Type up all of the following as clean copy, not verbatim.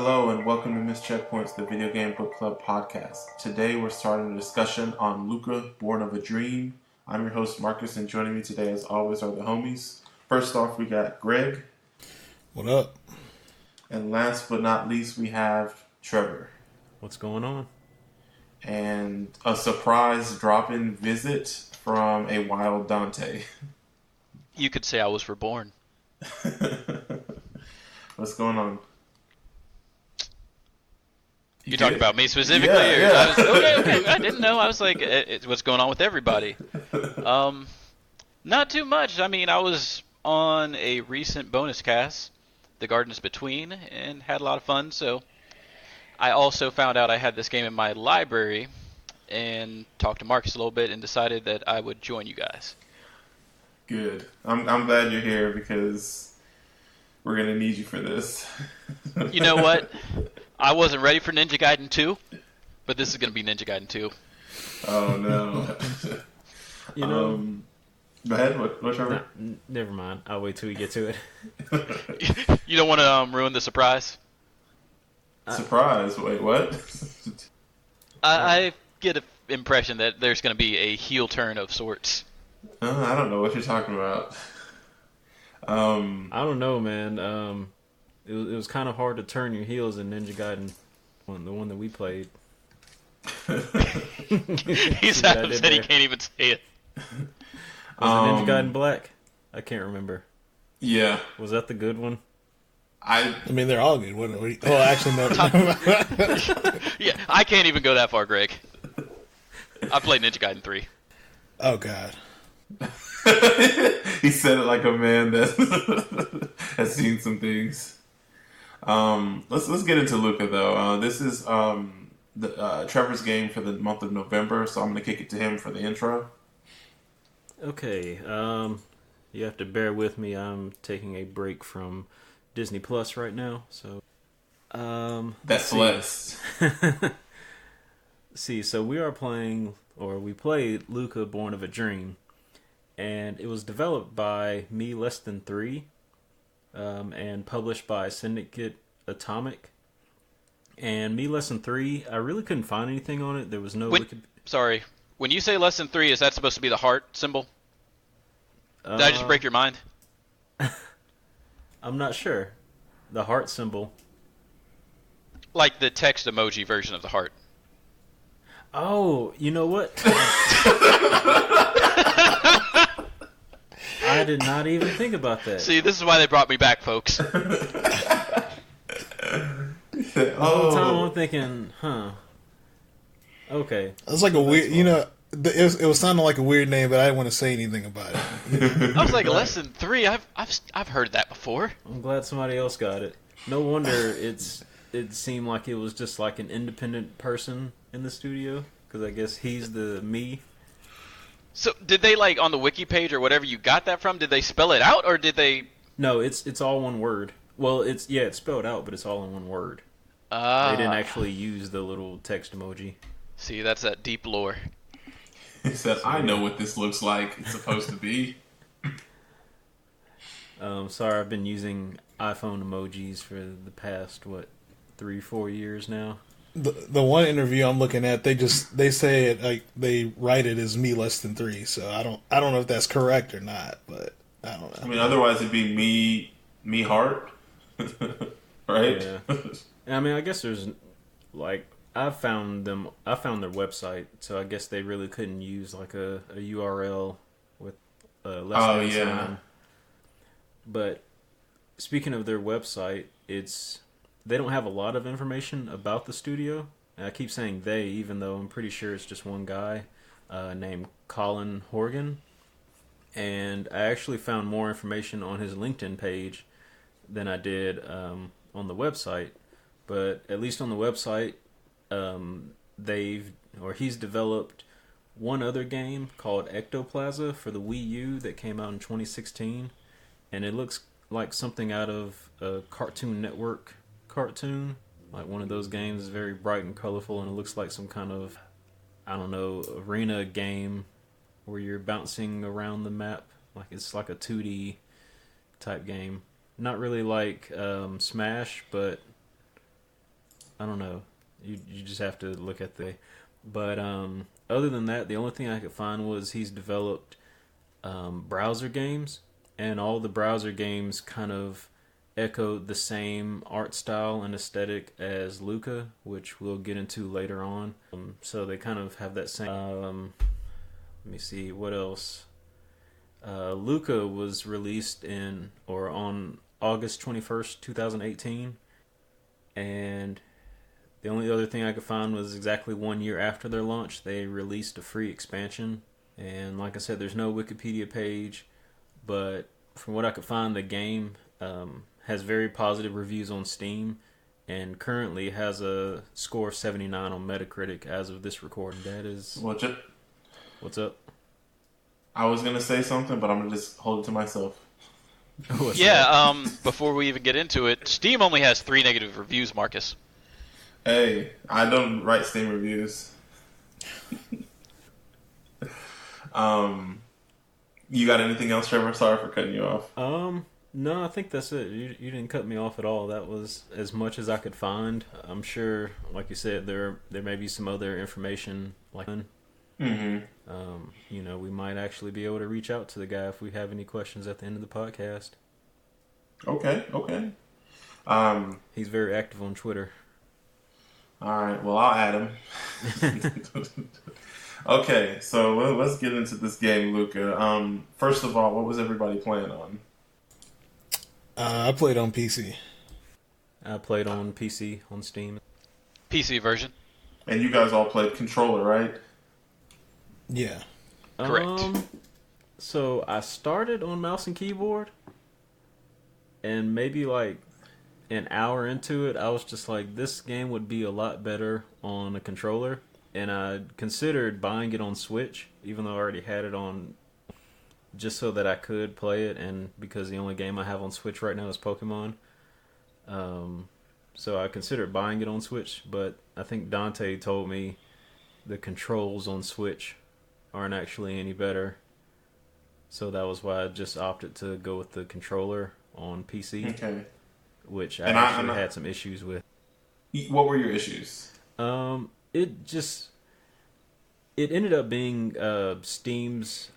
Hello and welcome to Missed Checkpoints, the Video Game Book Club podcast. Today we're starting a discussion on Lucah Born of a Dream. I'm your host Marcus, and joining me today as always are the homies. First off, we got Greg. What up? And last but not least, we have Trevor. What's going on? And a surprise drop-in visit from a wild Dante. You could say I was reborn. What's going on? You talking about me specifically? Yeah. Okay. I didn't know. I was like, what's going on with everybody? Not too much. I mean, I was on a recent bonus cast, The Gardens Between, and had a lot of fun. So I also found out I had this game in my library and talked to Marcus a little bit and decided that I would join you guys. Good. I'm glad you're here because we're going to need you for this. You know what? I wasn't ready for Ninja Gaiden 2, but this is going to be Ninja Gaiden 2. Oh, no. You know, go ahead. What Trevor? Never mind. I'll wait till we get to it. You don't want to ruin the surprise? Surprise? Wait, what? I get an impression that there's going to be a heel turn of sorts. I don't know what you're talking about. I don't know, man. It was kind of hard to turn your heels in Ninja Gaiden, the one that we played. He's said he can't even say it. Was it Ninja Gaiden Black? I can't remember. Yeah. Was that the good one? I mean, they're all good. Oh, actually, no. Yeah, I can't even go that far, Greg. I played Ninja Gaiden 3. Oh, God. He said it like a man that has seen some things. Let's get into Lucah though. This is Trevor's game for the month of November, so I'm gonna kick it to him for the intro. Okay. You have to bear with me. I'm taking a break from Disney Plus right now, so. That's blessed. See, so we played Lucah Born of a Dream, and it was developed by Me Less Than 3. And published by Syndicate Atomic. And Me Less Than 3, I really couldn't find anything on it. There was no... Sorry. When you say less than 3, is that supposed to be the heart symbol? Did I just break your mind? I'm not sure. The heart symbol. Like the text emoji version of the heart. Oh, you know what? I did not even think about that. See, this is why they brought me back, folks. The whole time I'm thinking, okay. It's like a weird, it was sounding like a weird name, but I didn't want to say anything about it. I was like, less than 3? I've heard that before. I'm glad somebody else got it. No wonder it seemed like it was just like an independent person in the studio, because I guess he's the me. So, did they, like, on the wiki page or whatever you got that from, did they spell it out, or did they... No, it's all one word. Well, it's spelled out, but it's all in one word. They didn't actually use the little text emoji. See, that's that deep lore. He said, I know what this looks like. It's supposed to be. Sorry, I've been using iPhone emojis for the past, 3-4 years now. The one interview I'm looking at, they say it like they write it as Me Less Than 3, so I don't know if that's correct or not, but I don't know. I mean, otherwise it'd be me heart, right? Yeah. And I mean, I guess there's I found their website, so I guess they really couldn't use like a URL with less than sign. But speaking of their website, they don't have a lot of information about the studio. And I keep saying they, even though I'm pretty sure it's just one guy named Colin Horgan. And I actually found more information on his LinkedIn page than I did on the website. But at least on the website, he's developed one other game called Ectoplaza for the Wii U that came out in 2016. And it looks like something out of a Cartoon Network cartoon. Like one of those games is very bright and colorful, and it looks like some kind of, I don't know, arena game where you're bouncing around the map. Like it's like a 2D type game. Not really like Smash, but I don't know. You just have to look at the. But other than that, the only thing I could find was he's developed browser games, and all the browser games kind of echoed the same art style and aesthetic as Lucah, which we'll get into later on. So they kind of have that same. Let me see what else. Lucah was released on August 21st, 2018, and the only other thing I could find was exactly 1 year after their launch, they released a free expansion. And like I said, there's no Wikipedia page, but from what I could find, the game has very positive reviews on Steam and currently has a score of 79 on Metacritic as of this recording. That is... What's up? I was going to say something, but I'm going to just hold it to myself. Before we even get into it, Steam only has 3 negative reviews, Marcus. Hey, I don't write Steam reviews. You got anything else, Trevor? Sorry for cutting you off. No, I think that's it. You didn't cut me off at all. That was as much as I could find. I'm sure, like you said, there may be some other information like Mm-hmm. We might actually be able to reach out to the guy if we have any questions at the end of the podcast. Okay. He's very active on Twitter. All right, well, I'll add him. Okay, so let's get into this game, Lucah. First of all, what was everybody playing on? I played on PC. I played on PC, on Steam. PC version. And you guys all played controller, right? Yeah. Correct. So I started on mouse and keyboard, and maybe like an hour into it, I was just like, this game would be a lot better on a controller. And I considered buying it on Switch, even though I already had it on, just so that I could play it, and because the only game I have on Switch right now is Pokemon. So I considered buying it on Switch, but I think Dante told me the controls on Switch aren't actually any better. So that was why I just opted to go with the controller on PC. Okay. Which I actually had some issues with. What were your issues? It ended up being Steam's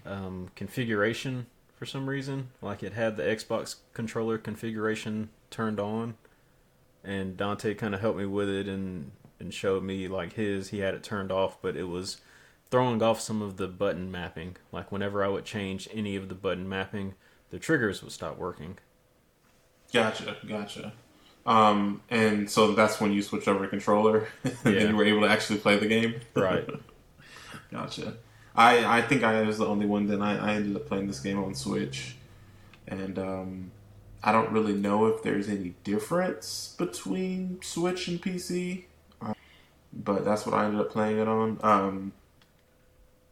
configuration for some reason. Like, it had the Xbox controller configuration turned on, and Dante kind of helped me with it and showed me like he had it turned off, but it was throwing off some of the button mapping. Like, whenever I would change any of the button mapping, the triggers would stop working. Gotcha. And so that's when you switched over to controller, and then you were able to actually play the game? Right. Gotcha. I think I was the only one that I ended up playing this game on Switch. And I don't really know if there's any difference between Switch and PC. But that's what I ended up playing it on.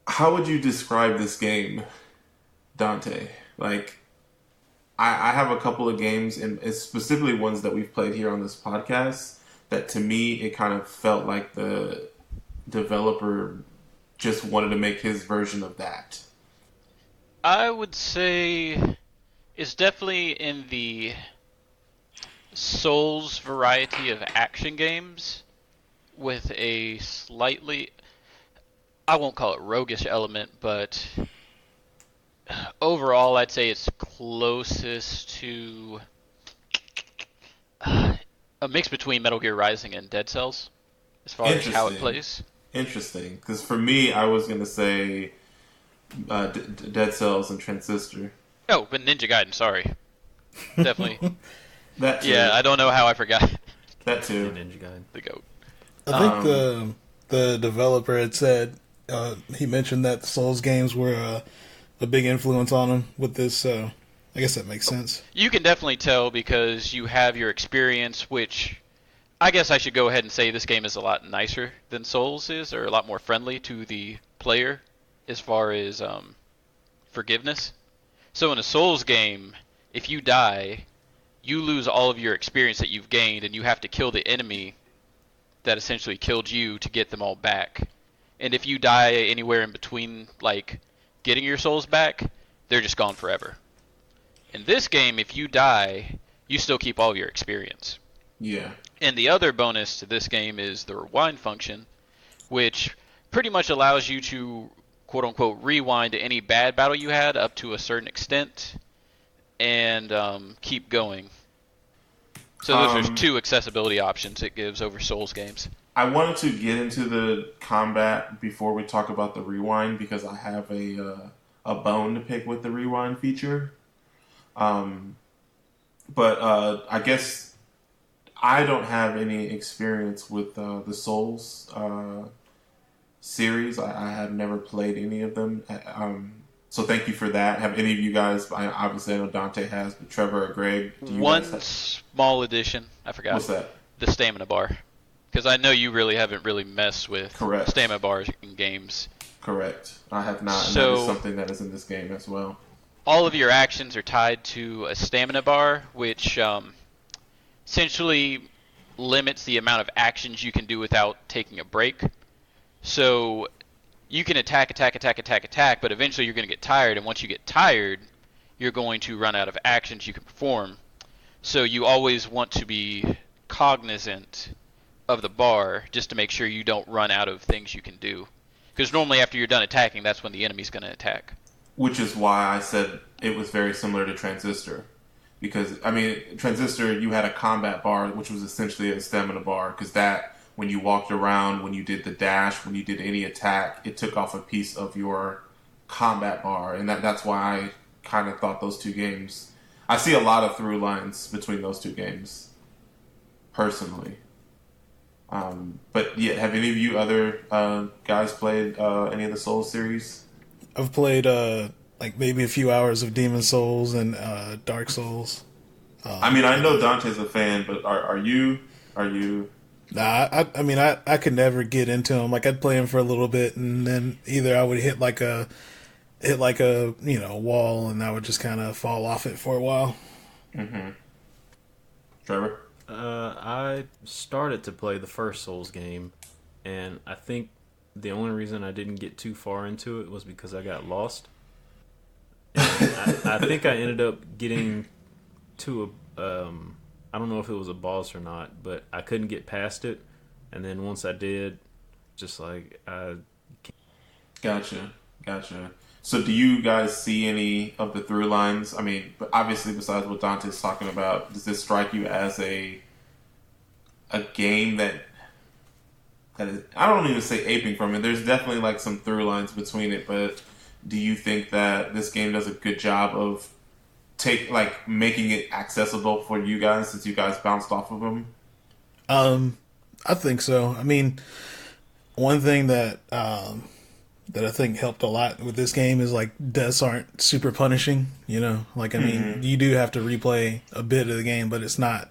How would you describe this game, Dante? Like, I have a couple of games, and specifically ones that we've played here on this podcast, that to me, it kind of felt like the developer just wanted to make his version of that. I would say it's definitely in the Souls variety of action games with a slightly, I won't call it roguish element, but overall I'd say it's closest to a mix between Metal Gear Rising and Dead Cells as far as how it plays. Interesting, because for me, I was going to say Dead Cells and Transistor. Oh, but Ninja Gaiden, sorry. Definitely. That too. Yeah, I don't know how I forgot. That too. Ninja Gaiden. The GOAT. I think the developer had said, he mentioned that the Souls games were a big influence on him with this. I guess that makes sense. You can definitely tell because you have your experience, which I guess I should go ahead and say this game is a lot nicer than Souls is, or a lot more friendly to the player as far as forgiveness. So in a Souls game, if you die, you lose all of your experience that you've gained, and you have to kill the enemy that essentially killed you to get them all back. And if you die anywhere in between, like, getting your souls back, they're just gone forever. In this game, if you die, you still keep all of your experience. Yeah. And the other bonus to this game is the rewind function, which pretty much allows you to quote unquote rewind to any bad battle you had up to a certain extent and keep going. So those are two accessibility options it gives over Souls games. I wanted to get into the combat before we talk about the rewind because I have a bone to pick with the rewind feature. But I guess I don't have any experience with the Souls series. I have never played any of them. So thank you for that. Have any of you guys, obviously I know Dante has, but Trevor or Greg, do you One guys have? small addition, I forgot. What's that? The stamina bar. Because I know you really haven't really messed with Correct. stamina bars in games. Correct. I have not, and So, that is something that is in this game as well. All of your actions are tied to a stamina bar, which essentially limits the amount of actions you can do without taking a break. So you can attack, but eventually you're going to get tired, and once you get tired, you're going to run out of actions you can perform. So you always want to be cognizant of the bar just to make sure you don't run out of things you can do. Because normally after you're done attacking, that's when the enemy's going to attack. Which is why I said it was very similar to Transistor. Because, I mean, Transistor, you had a combat bar, which was essentially a stamina bar, because that, when you walked around, when you did the dash, when you did any attack, it took off a piece of your combat bar. And that's why I kind of thought those two games... I see a lot of through lines between those two games, personally. But yeah, have any of you other guys played any of the Souls series? I've played like maybe a few hours of Demon Souls and Dark Souls. I mean, I know Dante's a fan, but are you? Nah, I mean, I could never get into them. Like, I'd play them for a little bit, and then either I would hit like a wall, and I would just kind of fall off it for a while. Mm-hmm. Trevor? I started to play the first Souls game, and I think the only reason I didn't get too far into it was because I got lost. And I think I ended up getting to I don't know if it was a boss or not, but I couldn't get past it. And then once I did, just like Gotcha. So do you guys see any of the through lines? I mean, obviously besides what Dante's talking about, does this strike you as a game that is, I don't even say aping from it. There's definitely like some through lines between it, but do you think that this game does a good job of making it accessible for you guys since you guys bounced off of them? I think so. I mean, one thing that I think helped a lot with this game is like deaths aren't super punishing, you know? Like, I mean, you do have to replay a bit of the game, but it's not,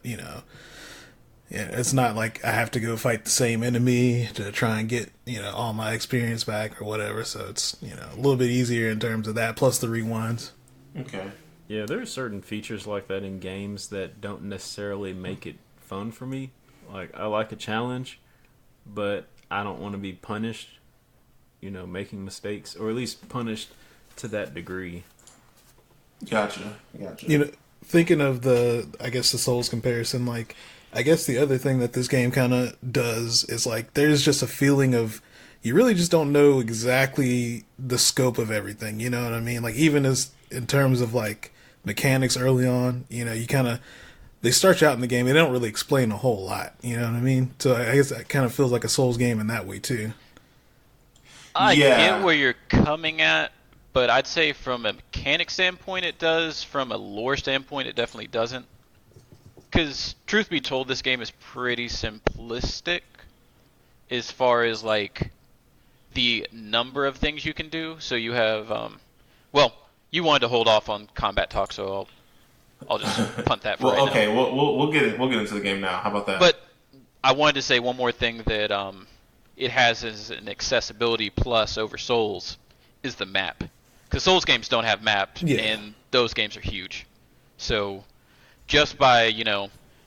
it's not like I have to go fight the same enemy to try and get, all my experience back or whatever. So it's, a little bit easier in terms of that, plus the rewinds. Okay. Yeah, there are certain features like that in games that don't necessarily make it fun for me. Like, I like a challenge, but I don't want to be punished, making mistakes, or at least punished to that degree. Gotcha. Thinking of the Souls comparison, like, I guess the other thing that this game kind of does is, like, there's just a feeling of you really just don't know exactly the scope of everything, you know what I mean? Like, even as in terms of, like, mechanics early on, you kind of, they start you out in the game, they don't really explain a whole lot, you know what I mean? So I guess that kind of feels like a Souls game in that way, too. I get where you're coming at, but I'd say from a mechanic standpoint it does, from a lore standpoint it definitely doesn't. Because, truth be told, this game is pretty simplistic as far as, like, the number of things you can do. So you have, you wanted to hold off on combat talk, so I'll just punt that for right now. Okay, we'll get into the game now. How about that? But I wanted to say one more thing that it has as an accessibility plus over Souls is the map. Because Souls games don't have maps, and those games are huge. So just by,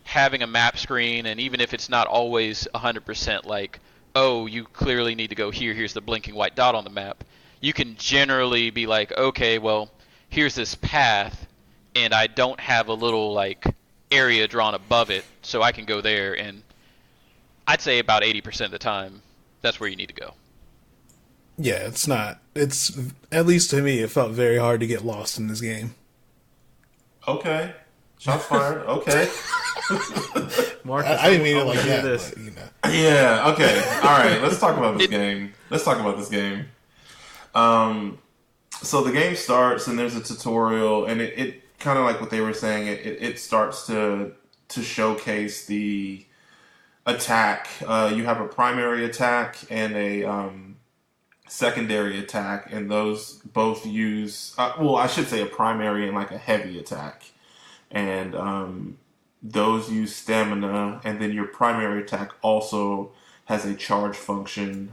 having a map screen, and even if it's not always 100% like, oh, you clearly need to go here, here's the blinking white dot on the map, you can generally be like, okay, well, here's this path, and I don't have a little, like, area drawn above it, so I can go there and I'd say about 80% of the time, that's where you need to go. Yeah, it's not. It's, at least to me, it felt very hard to get lost in this game. Okay. Shots fired. Okay. Mark, I didn't mean it like that. This. But, you know. Yeah, okay. All right, let's talk about this game. So the game starts, and there's a tutorial, and it kind of like what they were saying, it starts to showcase the attack. You have a primary attack and a secondary attack, and those both use, I should say a primary and like a heavy attack. And those use stamina, and then your primary attack also has a charge function,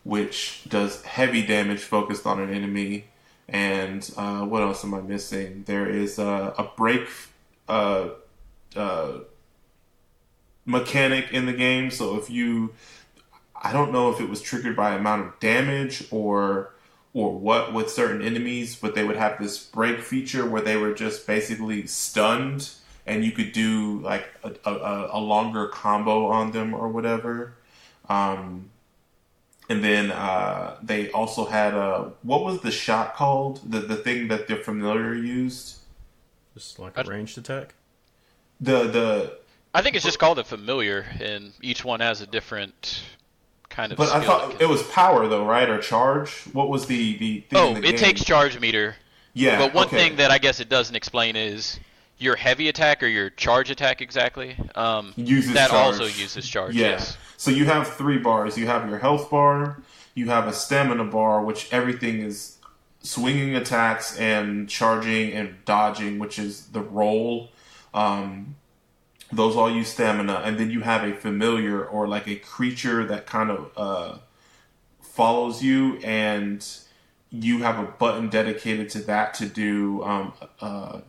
which does heavy damage focused on an enemy. And what else am I missing? There is a break mechanic in the game. So if you, I don't know if it was triggered by amount of damage or what with certain enemies, but they would have this break feature where they were just basically stunned, and you could do like a longer combo on them or whatever. And then they also had what was the shot called? The thing that their familiar used? Just like a ranged attack? I think it's just called a familiar, and each one has a different kind of But skill. I thought it was power though, right? Or charge? What was the thing in the game? It takes charge meter. Yeah. But one thing that I guess it doesn't explain is your heavy attack or your charge attack exactly. Uses that charge. Also uses charge. Yeah. Yes. So you have 3 bars. You have your health bar, you have a stamina bar, which everything is swinging attacks and charging and dodging, which is the roll. Those all use stamina. And then you have a familiar, or like a creature that kind of follows you, and you have a button dedicated to that to do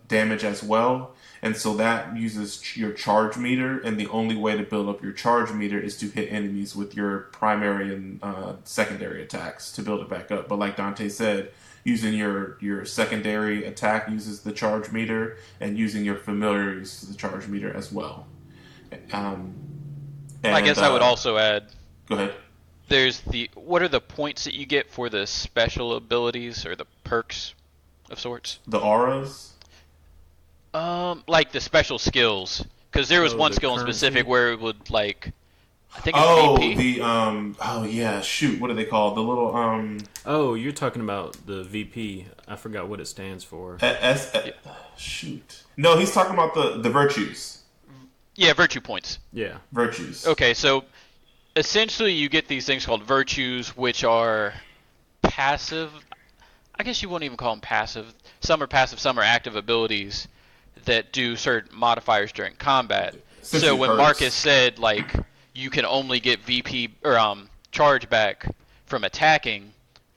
damage as well. And so that uses your charge meter, and the only way to build up your charge meter is to hit enemies with your primary and secondary attacks to build it back up. But like Dante said, using your secondary attack uses the charge meter, and using your familiar uses the charge meter as well. I guess I would also add... Go ahead. There's what are the points that you get for the special abilities or the perks of sorts? The auras? Like the special skills, because there was one skill in specific where it would like, I think it's VP. Yeah, shoot, what are they called? The little Oh, you're talking about the VP. I forgot what it stands for. Shoot. No, he's talking about the virtues. Yeah, virtue points. Yeah. Virtues. Okay, so essentially you get these things called virtues, which are passive. I guess you wouldn't even call them passive. Some are passive, some are active abilities that do certain modifiers during combat. So when Marcus said, like, you can only get VP or charge back from attacking,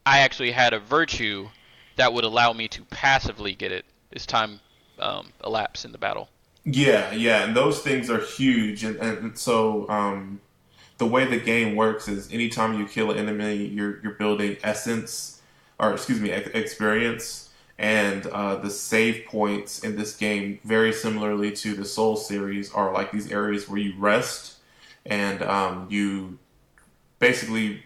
I actually had a virtue that would allow me to passively get it as time elapsed in the battle. Yeah, and those things are huge. And so the way the game works is anytime you kill an enemy, you're building experience. And the save points in this game, very similarly to the Soul series, are like these areas where you rest, and you basically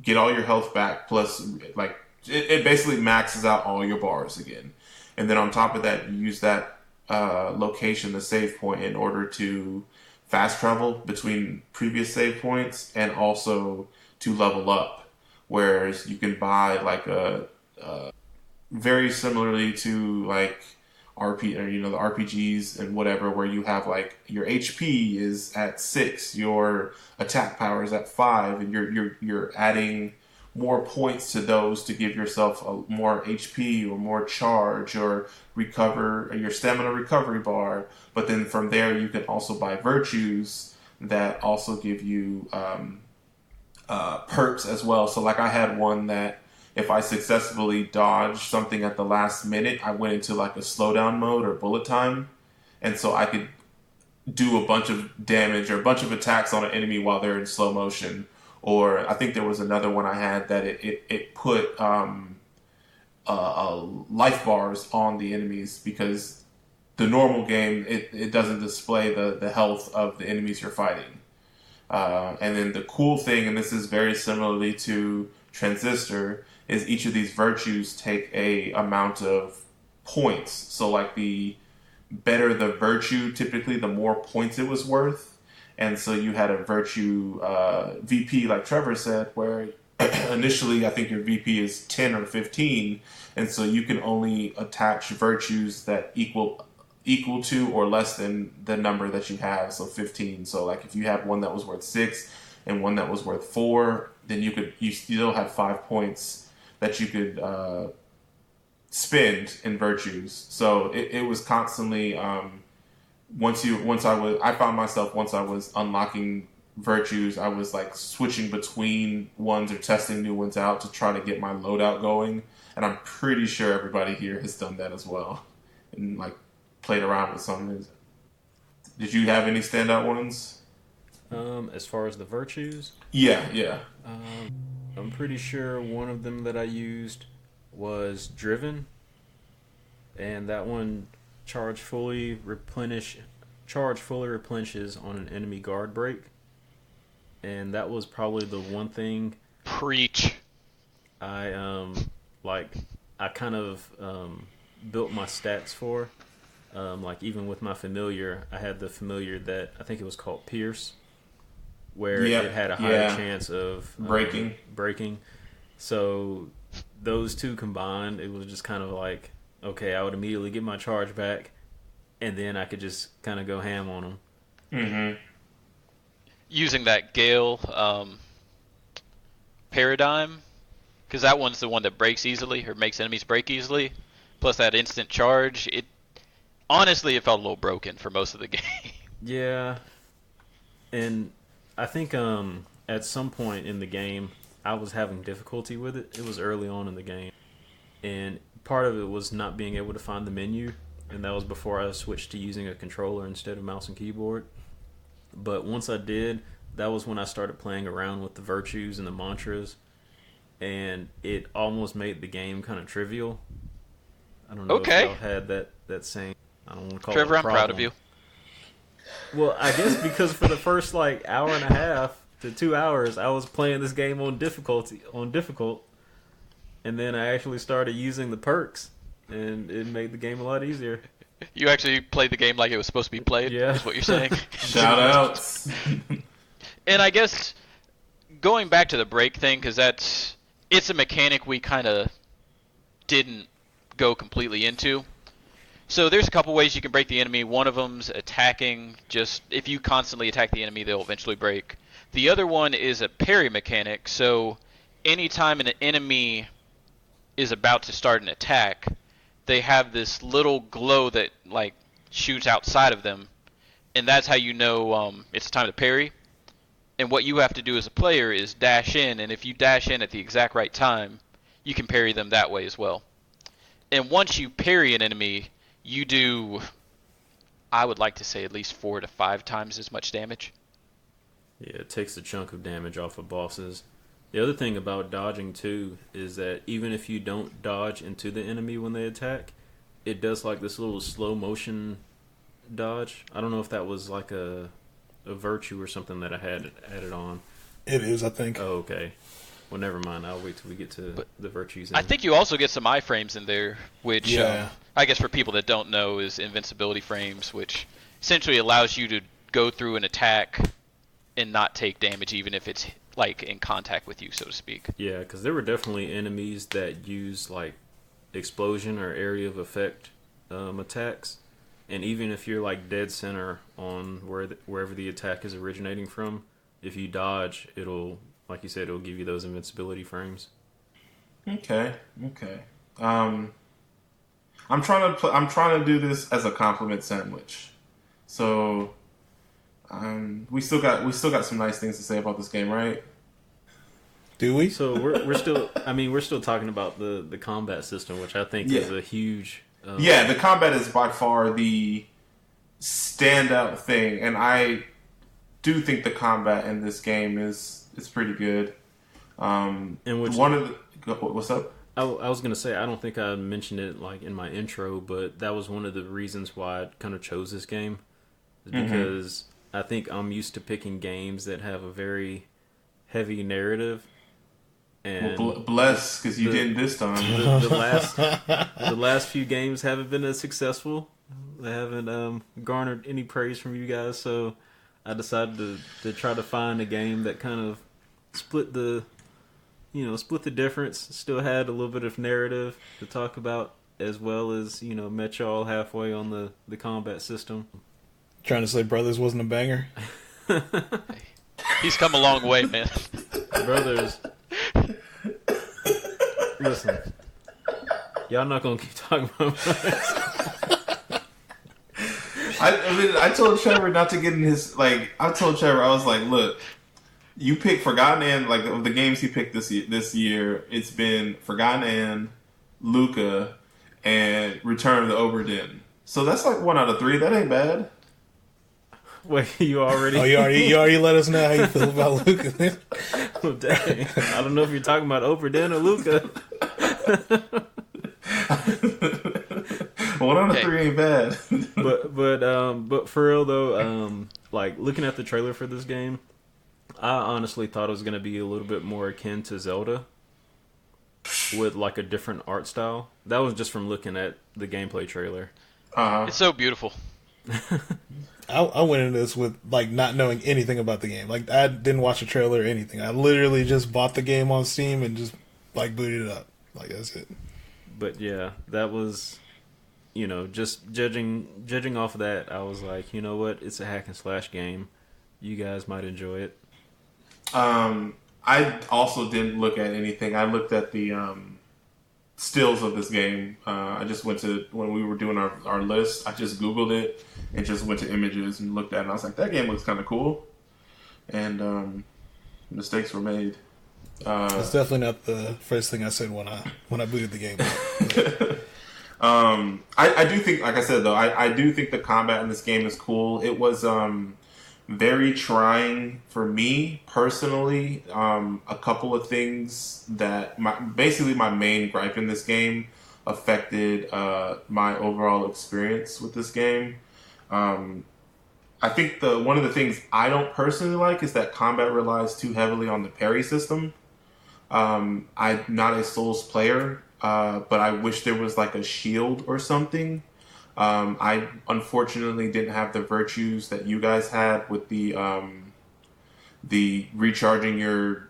get all your health back, plus like it basically maxes out all your bars again. And then on top of that, you use that location, the save point, in order to fast travel between previous save points, and also to level up. Whereas you can buy like a very similarly to like the RPGs and whatever, where you have like your HP is at 6, your attack power is at 5, and you're adding more points to those to give yourself a more HP or more charge, or recover your stamina recovery bar. But then from there you can also buy virtues that also give you perks as well. So like I had one that if I successfully dodged something at the last minute, I went into like a slowdown mode or bullet time. And so I could do a bunch of damage or a bunch of attacks on an enemy while they're in slow motion. Or I think there was another one I had that it put life bars on the enemies, because the normal game, it doesn't display the health of the enemies you're fighting. And then the cool thing, and this is very similarly to Transistor, is each of these virtues take a amount of points. So like the better the virtue, typically the more points it was worth. And so you had a virtue VP, like Trevor said, where initially I think your VP is 10 or 15. And so you can only attach virtues that equal to or less than the number that you have, so 15. So like if you had one that was worth 6 and one that was worth 4, then you still have 5 points that you could spend in virtues. So it was constantly I found myself, once I was unlocking virtues, I was like switching between ones or testing new ones out to try to get my loadout going. And I'm pretty sure everybody here has done that as well, and like played around with some. Did you have any standout ones? As far as the virtues? Yeah. I'm pretty sure one of them that I used was Driven, and that one charge fully replenishes on an enemy guard break, and that was probably the one thing. Preach. I kind of built my stats for. Like even with my familiar, I had the familiar that I think it was called Pierce, where it had a higher chance of breaking. So those two combined, it was just kind of like, okay, I would immediately get my charge back, and then I could just kind of go ham on them. Mm-hmm. Using that Gale paradigm, because that one's the one that breaks easily or makes enemies break easily, plus that instant charge. Honestly, it felt a little broken for most of the game. Yeah, and I think at some point in the game, I was having difficulty with it. It was early on in the game, and part of it was not being able to find the menu, and that was before I switched to using a controller instead of mouse and keyboard. But once I did, that was when I started playing around with the virtues and the mantras, and it almost made the game kind of trivial. I don't know if y'all had that same... I don't want to call Trevor, it a problem. I'm proud of you. Well, I guess because for the first hour and a half to 2 hours, I was playing this game on difficult, and then I actually started using the perks, and it made the game a lot easier. You actually played the game like it was supposed to be played, is what you're saying? Shout outs. And I guess going back to the break thing, because it's a mechanic we kind of didn't go completely into. So there's a couple ways you can break the enemy. One of them's attacking. Just if you constantly attack the enemy, they'll eventually break. The other one is a parry mechanic. So anytime an enemy is about to start an attack, they have this little glow that like shoots outside of them, and that's how you know it's time to parry. And what you have to do as a player is dash in, and if you dash in at the exact right time, you can parry them that way as well. And once you parry an enemy, you do, I would like to say, at least 4 to 5 times as much damage. Yeah, it takes a chunk of damage off of bosses. The other thing about dodging, too, is that even if you don't dodge into the enemy when they attack, it does like this little slow motion dodge. I don't know if that was like a virtue or something that I had added on. It is, I think. Oh, okay. Well, never mind. I'll wait till we get to the virtues. I think you also get some iframes in there, which I guess for people that don't know is invincibility frames, which essentially allows you to go through an attack and not take damage even if it's like in contact with you, so to speak. Yeah, because there were definitely enemies that use like explosion or area of effect attacks, and even if you're like dead center on wherever the attack is originating from, if you dodge, it'll, like you said, it'll give you those invincibility frames. Okay. I'm trying to do this as a compliment sandwich. So, we still got some nice things to say about this game, right? Do we? So we're still talking about the combat system, which I think is a huge. The combat is by far the standout thing, and I do think the combat in this game is pretty good. What's up? I was gonna say, I don't think I mentioned it like in my intro, but that was one of the reasons why I kind of chose this game, is because I think I'm used to picking games that have a very heavy narrative. And well, bless, because you didn't this time. The last few games haven't been as successful. They haven't garnered any praise from you guys, so I decided to try to find a game that kind of split the difference. Still had a little bit of narrative to talk about, as well as met y'all halfway on the combat system. Trying to say Brothers wasn't a banger? He's come a long way, man. Brothers. Listen, y'all not gonna keep talking about Brothers. I told Trevor not to get in his, like, I told Trevor, I was like, look, you pick Forgotten End, like, of the games he picked this year, it's been Forgotten End, Lucah, and Return of the Obra Dinn. So that's like 1 out of 3. That ain't bad. Wait, you already? Oh, you already let us know how you feel about Lucah. Oh, dang. I don't know if you're talking about Obra Dinn or Lucah. 1 out of 3 ain't bad. but for real though, like looking at the trailer for this game, I honestly thought it was gonna be a little bit more akin to Zelda, with like a different art style. That was just from looking at the gameplay trailer. It's so beautiful. I went into this with like not knowing anything about the game. Like I didn't watch a trailer or anything. I literally just bought the game on Steam and just like booted it up. Like that's it. But yeah, that was, just judging off of that, I was like, you know what? It's a hack and slash game. You guys might enjoy it. I also didn't look at anything. I looked at the stills of this game. I just went to, when we were doing our list, I just Googled it and just went to images and looked at it. And I was like, that game looks kind of cool. And mistakes were made. It's definitely not the first thing I said when I booted the game. I do think, like I said though, I do think the combat in this game is cool. It was very trying for me personally. A couple of things that basically my main gripe in this game affected my overall experience with this game. I think one of the things I don't personally like is that combat relies too heavily on the parry system. I'm not a Souls player, but I wish there was like a shield or something. I unfortunately didn't have the virtues that you guys had with the recharging your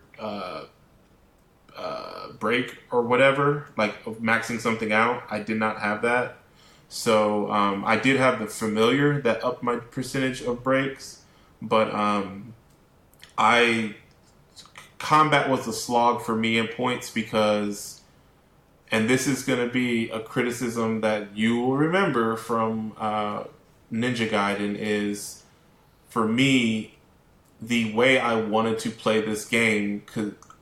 break or whatever, like maxing something out. I did not have that. So I did have the familiar that upped my percentage of breaks, but combat was a slog for me in points because, and this is going to be a criticism that you will remember from Ninja Gaiden, is for me, the way I wanted to play this game,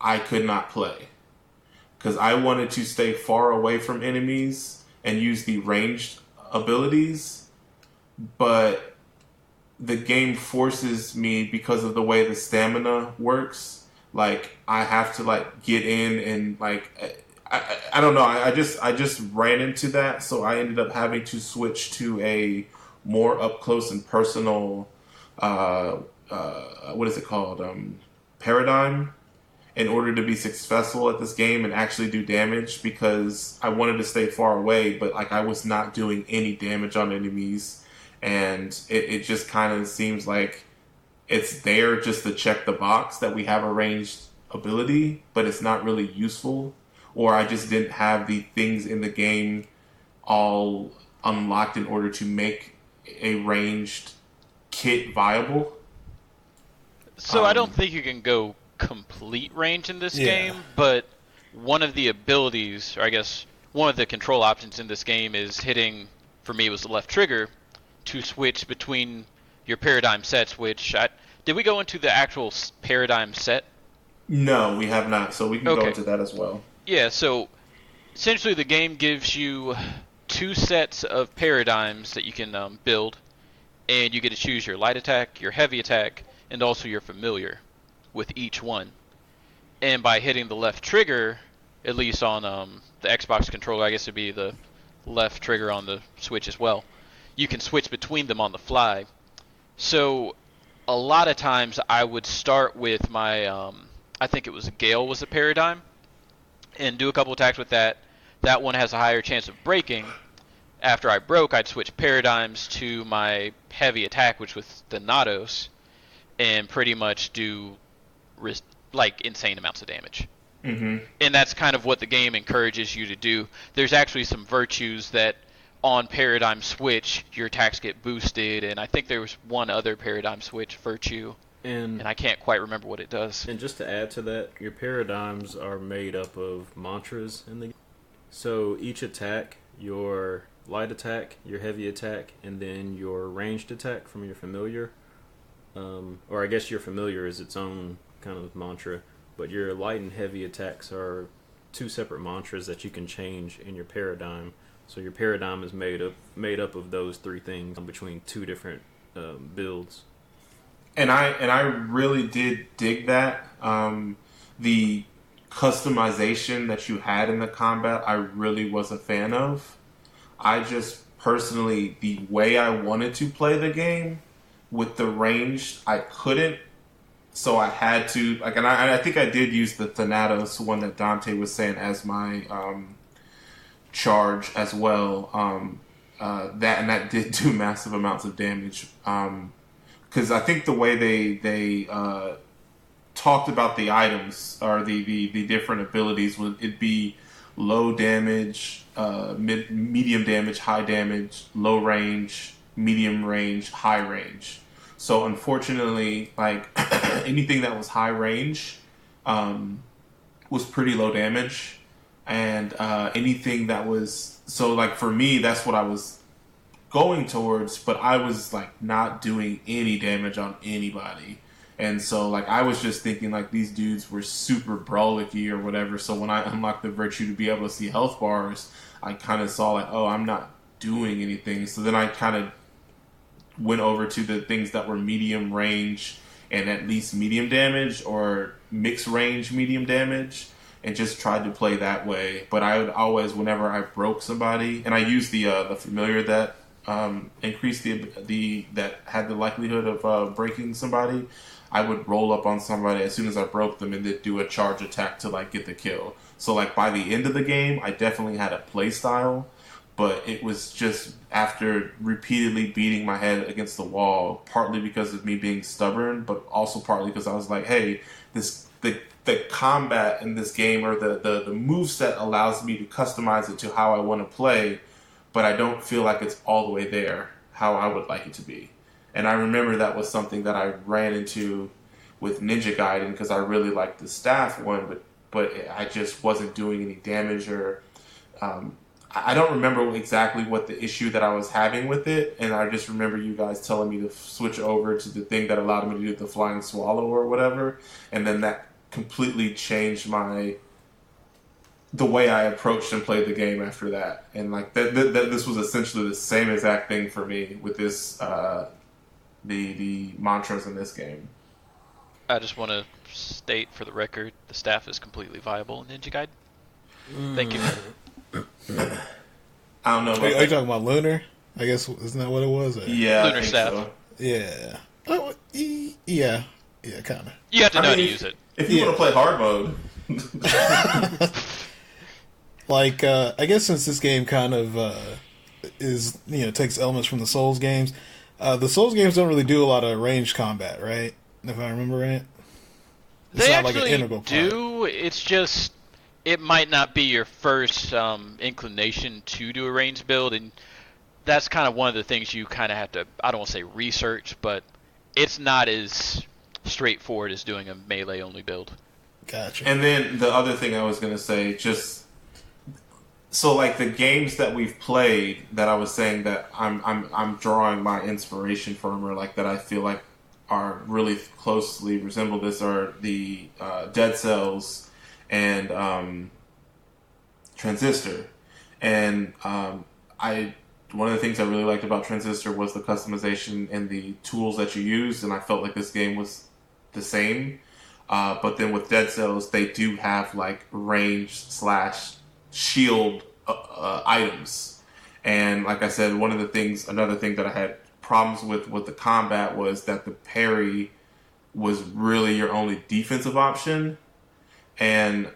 I could not play. Because I wanted to stay far away from enemies and use the ranged abilities, but the game forces me, because of the way the stamina works, like I have to like get in and like I don't know, I just ran into that, so I ended up having to switch to a more up close and personal what is it called, paradigm, in order to be successful at this game and actually do damage, because I wanted to stay far away, but like I was not doing any damage on enemies, and it just kind of seems like it's there just to check the box that we have a ranged ability, but it's not really useful, or I just didn't have the things in the game all unlocked in order to make a ranged kit viable. So I don't think you can go complete range in this game, but one of the abilities, or I guess one of the control options in this game, is hitting, for me it was the left trigger, to switch between your paradigm sets, which did we go into the actual paradigm set? No, we have not, so we can go into that as well. Yeah, so essentially the game gives you 2 sets of paradigms that you can build, and you get to choose your light attack, your heavy attack, and also your familiar with each one. And by hitting the left trigger, at least on the Xbox controller, I guess it'd be the left trigger on the Switch as well, you can switch between them on the fly. So a lot of times I would start with my, I think it was Gale was a paradigm, and do a couple attacks with that. That one has a higher chance of breaking. After I broke, I'd switch paradigms to my heavy attack, which was the Nados, and pretty much do like insane amounts of damage. Mm-hmm. And that's kind of what the game encourages you to do. There's actually some virtues that on paradigm switch, your attacks get boosted, and I think there was one other paradigm switch virtue, and I can't quite remember what it does. And just to add to that, your paradigms are made up of mantras in the game. So each attack, your light attack, your heavy attack, and then your ranged attack from your familiar, or I guess your familiar is its own kind of mantra, but your light and heavy attacks are two separate mantras that you can change in your paradigm. So your paradigm is made up of those three things between two different builds. And I really did dig that. The customization that you had in the combat, I really was a fan of. I just personally, the way I wanted to play the game with the range, I couldn't. So I had to, like, and I think I did use the Thanatos, one that Dante was saying, as my charge as well. That did do massive amounts of damage. Because I think the way they talked about the items or the different abilities would it be low damage, medium damage, high damage, low range, medium range, high range. So unfortunately, like anything that was high range was pretty low damage, and anything that was like for me, that's what I was going towards. But I was like not doing any damage on anybody, and so like I was just thinking like these dudes were super brawlicky or whatever. So when I unlocked the virtue to be able to see health bars, I kind of saw like, oh, I'm not doing anything. So then I kind of went over to the things that were medium range and at least medium damage or mixed range medium damage, and just tried to play that way. But I would always, whenever I broke somebody, and I used the familiar that increased the that had the likelihood of breaking somebody, I would roll up on somebody as soon as I broke them and then do a charge attack to like get the kill. So like by the end of the game, I definitely had a play style. But it was just after repeatedly beating my head against the wall, partly because of me being stubborn, but also partly because I was like, hey, the combat in this game or the moveset allows me to customize it to how I want to play, but I don't feel like it's all the way there how I would like it to be. And I remember that was something that I ran into with Ninja Gaiden because I really liked the staff one, but I just wasn't doing any damage or... I don't remember exactly what the issue that I was having with it, and I just remember you guys telling me to switch over to the thing that allowed me to do the flying swallow or whatever, and then that completely changed the way I approached and played the game after that. And like that this was essentially the same exact thing for me with this the mantras in this game. I just want to state for the record, the staff is completely viable in Ninja Gaiden. Thank you. I don't know. Are you talking about Lunar? I guess isn't that what it was? Yeah, Lunar staff. So. Yeah. Oh, yeah, kind of. You have to know how to use it. If you want to play hard mode. Like, I guess since this game kind of is takes elements from the Souls games, the Souls games don't really do a lot of ranged combat, right? If I remember right. They actually do. It's just it might not be your first inclination to do a ranged build, and that's kind of one of the things you kind of have to, I don't want to say research, but it's not as straightforward as doing a melee-only build. Gotcha. And then the other thing I was going to say, just so like the games that we've played that I was saying that I'm drawing my inspiration from, or like that I feel like are really closely resemble this, are the Dead Cells and Transistor. And one of the things I really liked about Transistor was the customization and the tools that you used, and I felt like this game was the same. But then with Dead Cells, they do have like range / shield items. And like I said, another thing that I had problems with the combat was that the parry was really your only defensive option. And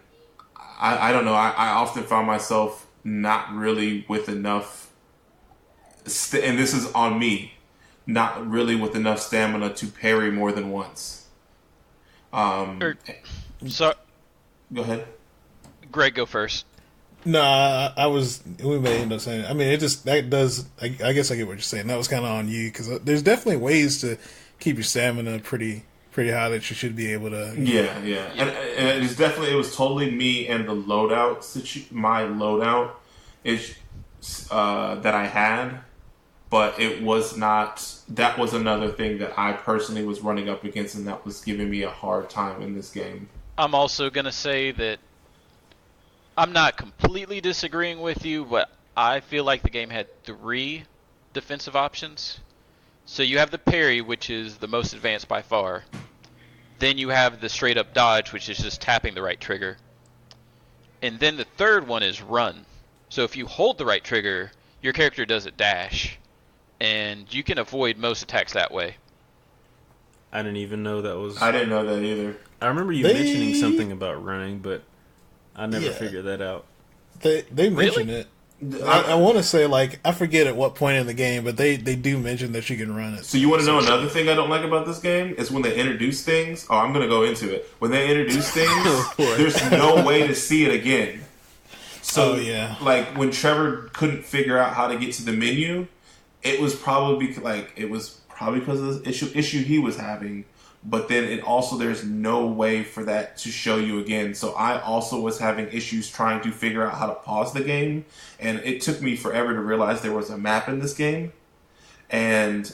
I don't know, I often found myself not really with enough, and this is on me, not really with enough stamina to parry more than once. So, go ahead. Greg, go first. No, we may end up saying it. I mean, I guess I get what you're saying. That was kind of on you, because there's definitely ways to keep your stamina pretty high that you should be able to. Yeah. And it was totally me and the loadout, my loadout is that I had, but it was not. That was another thing that I personally was running up against, and that was giving me a hard time in this game. I'm also gonna say that I'm not completely disagreeing with you, but I feel like the game had 3 defensive options. So you have the parry, which is the most advanced by far. Then you have the straight up dodge, which is just tapping the right trigger. And then the third one is run. So if you hold the right trigger, your character does a dash. And you can avoid most attacks that way. I didn't even know that was... I didn't know that either. I remember you mentioning something about running, but I never figured that out. They mention it. I want to say, I forget at what point in the game, but they do mention that you can run it. So you want to know another thing I don't like about this game? Is when they introduce things. Oh, I'm going to go into it. When they introduce things, there's no way to see it again. So, when Trevor couldn't figure out how to get to the menu, it was probably because of the issue he was having. But then there's no way for that to show you again. So I also was having issues trying to figure out how to pause the game. And it took me forever to realize there was a map in this game. And,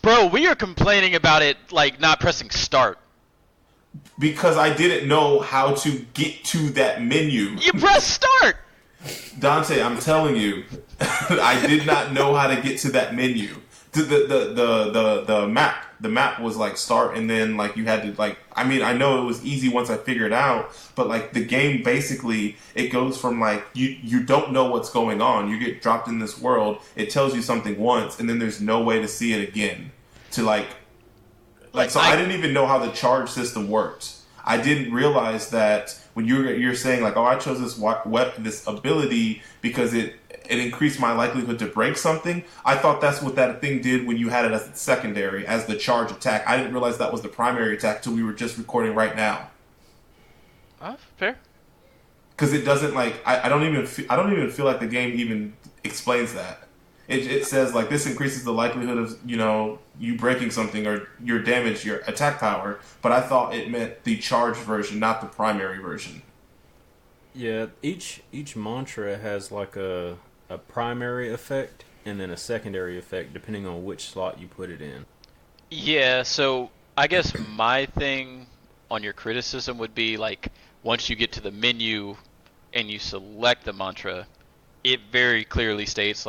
bro, we are complaining about it, not pressing start. Because I didn't know how to get to that menu. You press start! Dante, I'm telling you, I did not know how to get to that menu. The map was start, and then you had to I know it was easy once I figured it out, but the game basically it goes from you don't know what's going on. You get dropped in this world, it tells you something once, and then there's no way to see it again. I didn't even know how the charge system worked. I didn't realize that when you're saying I chose this ability because it increased my likelihood to break something. I thought that's what that thing did when you had it as secondary, as the charge attack. I didn't realize that was the primary attack till we were just recording right now. Fair. Because it doesn't I don't even feel like the game even explains that. It says this increases the likelihood of you breaking something or your damage, your attack power. But I thought it meant the charged version, not the primary version. Yeah, each mantra has a primary effect and then a secondary effect depending on which slot you put it in. Yeah, so I guess my thing on your criticism would be once you get to the menu and you select the mantra, it very clearly states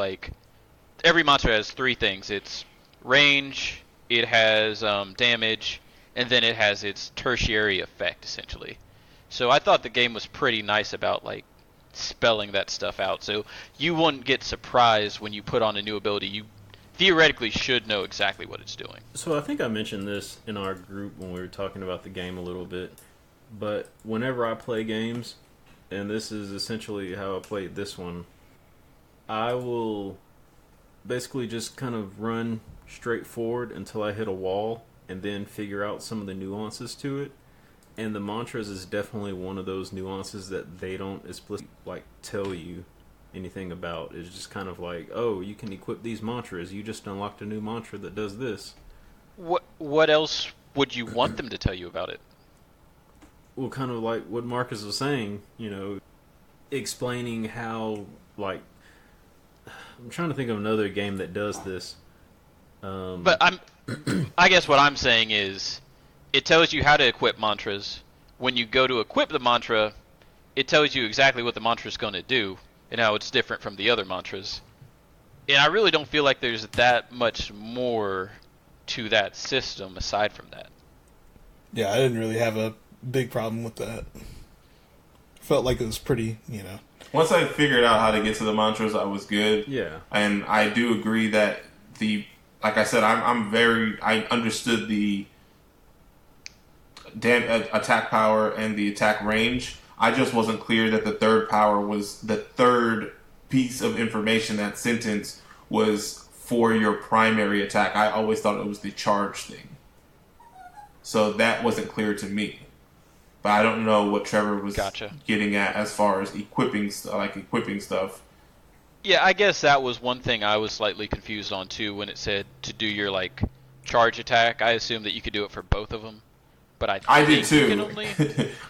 every mantra has 3 things. It's range, it has damage, and then it has its tertiary effect essentially. So I thought the game was pretty nice about spelling that stuff out, so you wouldn't get surprised when you put on a new ability. You theoretically should know exactly what it's doing. So I think I mentioned this in our group when we were talking about the game a little bit, but whenever I play games, and this is essentially how I played this one, I will basically just kind of run straight forward until I hit a wall and then figure out some of the nuances to it. And the mantras is definitely one of those nuances that they don't explicitly tell you anything about. It's just kind of oh, you can equip these mantras. You just unlocked a new mantra that does this. What else would you want them to tell you about it? Well, kind of like what Marcus was saying, explaining how I'm trying to think of another game that does this. But I guess what I'm saying is, it tells you how to equip mantras. When you go to equip the mantra, it tells you exactly what the mantra is going to do and how it's different from the other mantras. And I really don't feel like there's that much more to that system aside from that. Yeah, I didn't really have a big problem with that. Felt like it was pretty, Once I figured out how to get to the mantras, I was good. Yeah. And I do agree that like I said, I understood the attack power and the attack range. I just wasn't clear that the third power was the third piece of information. That sentence was for your primary attack. I always thought it was the charge thing. So that wasn't clear to me. But I don't know what Trevor was getting at as far as equipping stuff. Yeah, I guess that was one thing I was slightly confused on too when it said to do your like charge attack. I assumed that you could do it for both of them, but I did too. You can only...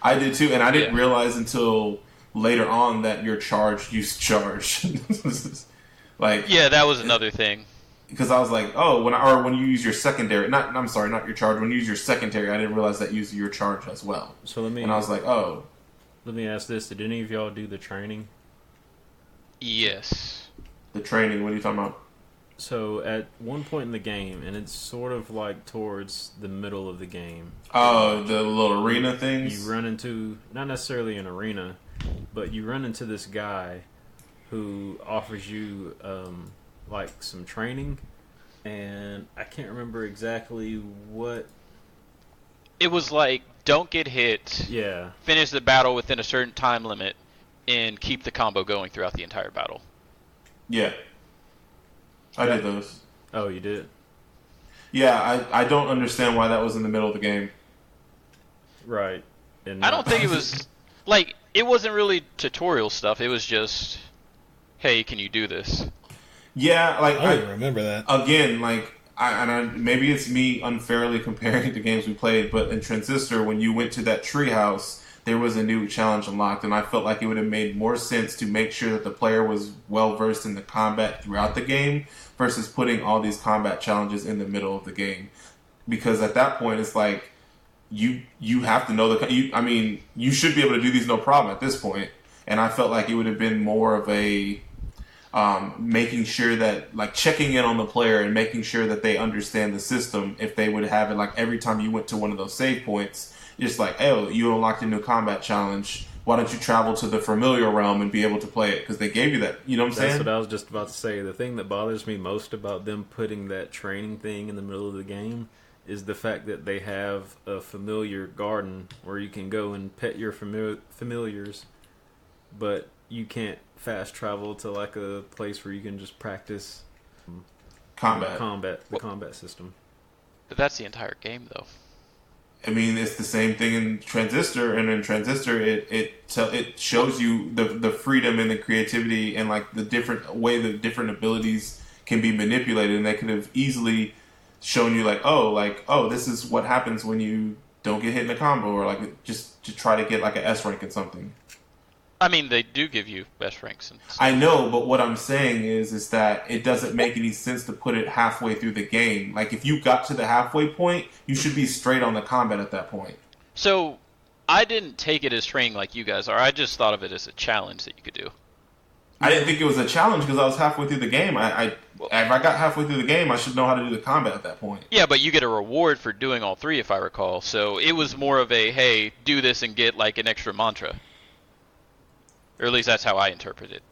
I did too, and I didn't realize until later on that your charge used charge. Like, yeah, that was another thing. Because I was like, oh, when you use your secondary, not your charge. When you use your secondary, I didn't realize that used your charge as well. So and I was like, oh. Let me ask this: did any of y'all do the training? Yes. The training? What are you talking about? So at one point in the game, and it's sort of like towards the middle of the game. Oh, the little arena things? You run into, not necessarily an arena, but you run into this guy who offers you like some training, and I can't remember exactly what. It was like, don't get hit. Yeah. Finish the battle within a certain time limit, and keep the combo going throughout the entire battle. Yeah. I did those. Oh, you did? Yeah, I don't understand why that was in the middle of the game. Right. I don't think it was... Like, it wasn't really tutorial stuff. It was just, hey, can you do this? Yeah, like... I don't remember that. Again, like... maybe it's me unfairly comparing the games we played, but in Transistor, when you went to that treehouse, there was a new challenge unlocked, and I felt like it would have made more sense to make sure that the player was well-versed in the combat throughout the game versus putting all these combat challenges in the middle of the game. Because at that point, it's like, you have to know you should be able to do these no problem at this point. And I felt like it would have been more of a... making sure that, like, checking in on the player and making sure that they understand the system. If they would have it, like, every time you went to one of those save points, it's like, oh, you unlocked a new combat challenge. Why don't you travel to the familiar realm and be able to play it? Because they gave you that. You know what I'm saying? That's what I was just about to say. The thing that bothers me most about them putting that training thing in the middle of the game is the fact that they have a familiar garden where you can go and pet your familiars, but you can't fast travel to like a place where you can just practice combat system. But that's the entire game, though. I mean, it's the same thing in Transistor, and in Transistor, it shows you the freedom and the creativity and like the different way the different abilities can be manipulated, and they could have easily shown you oh, this is what happens when you don't get hit in a combo, or like just to try to get like an S rank in something. I mean, they do give you best ranks. And stuff. I know, but what I'm saying is that it doesn't make any sense to put it halfway through the game. Like, if you got to the halfway point, you should be straight on the combat at that point. So, I didn't take it as training like you guys are. I just thought of it as a challenge that you could do. I didn't think it was a challenge because I was halfway through the game. If I got halfway through the game, I should know how to do the combat at that point. Yeah, but you get a reward for doing all three, if I recall. So, it was more of a, hey, do this and get, like, an extra mantra. Or at least that's how I interpreted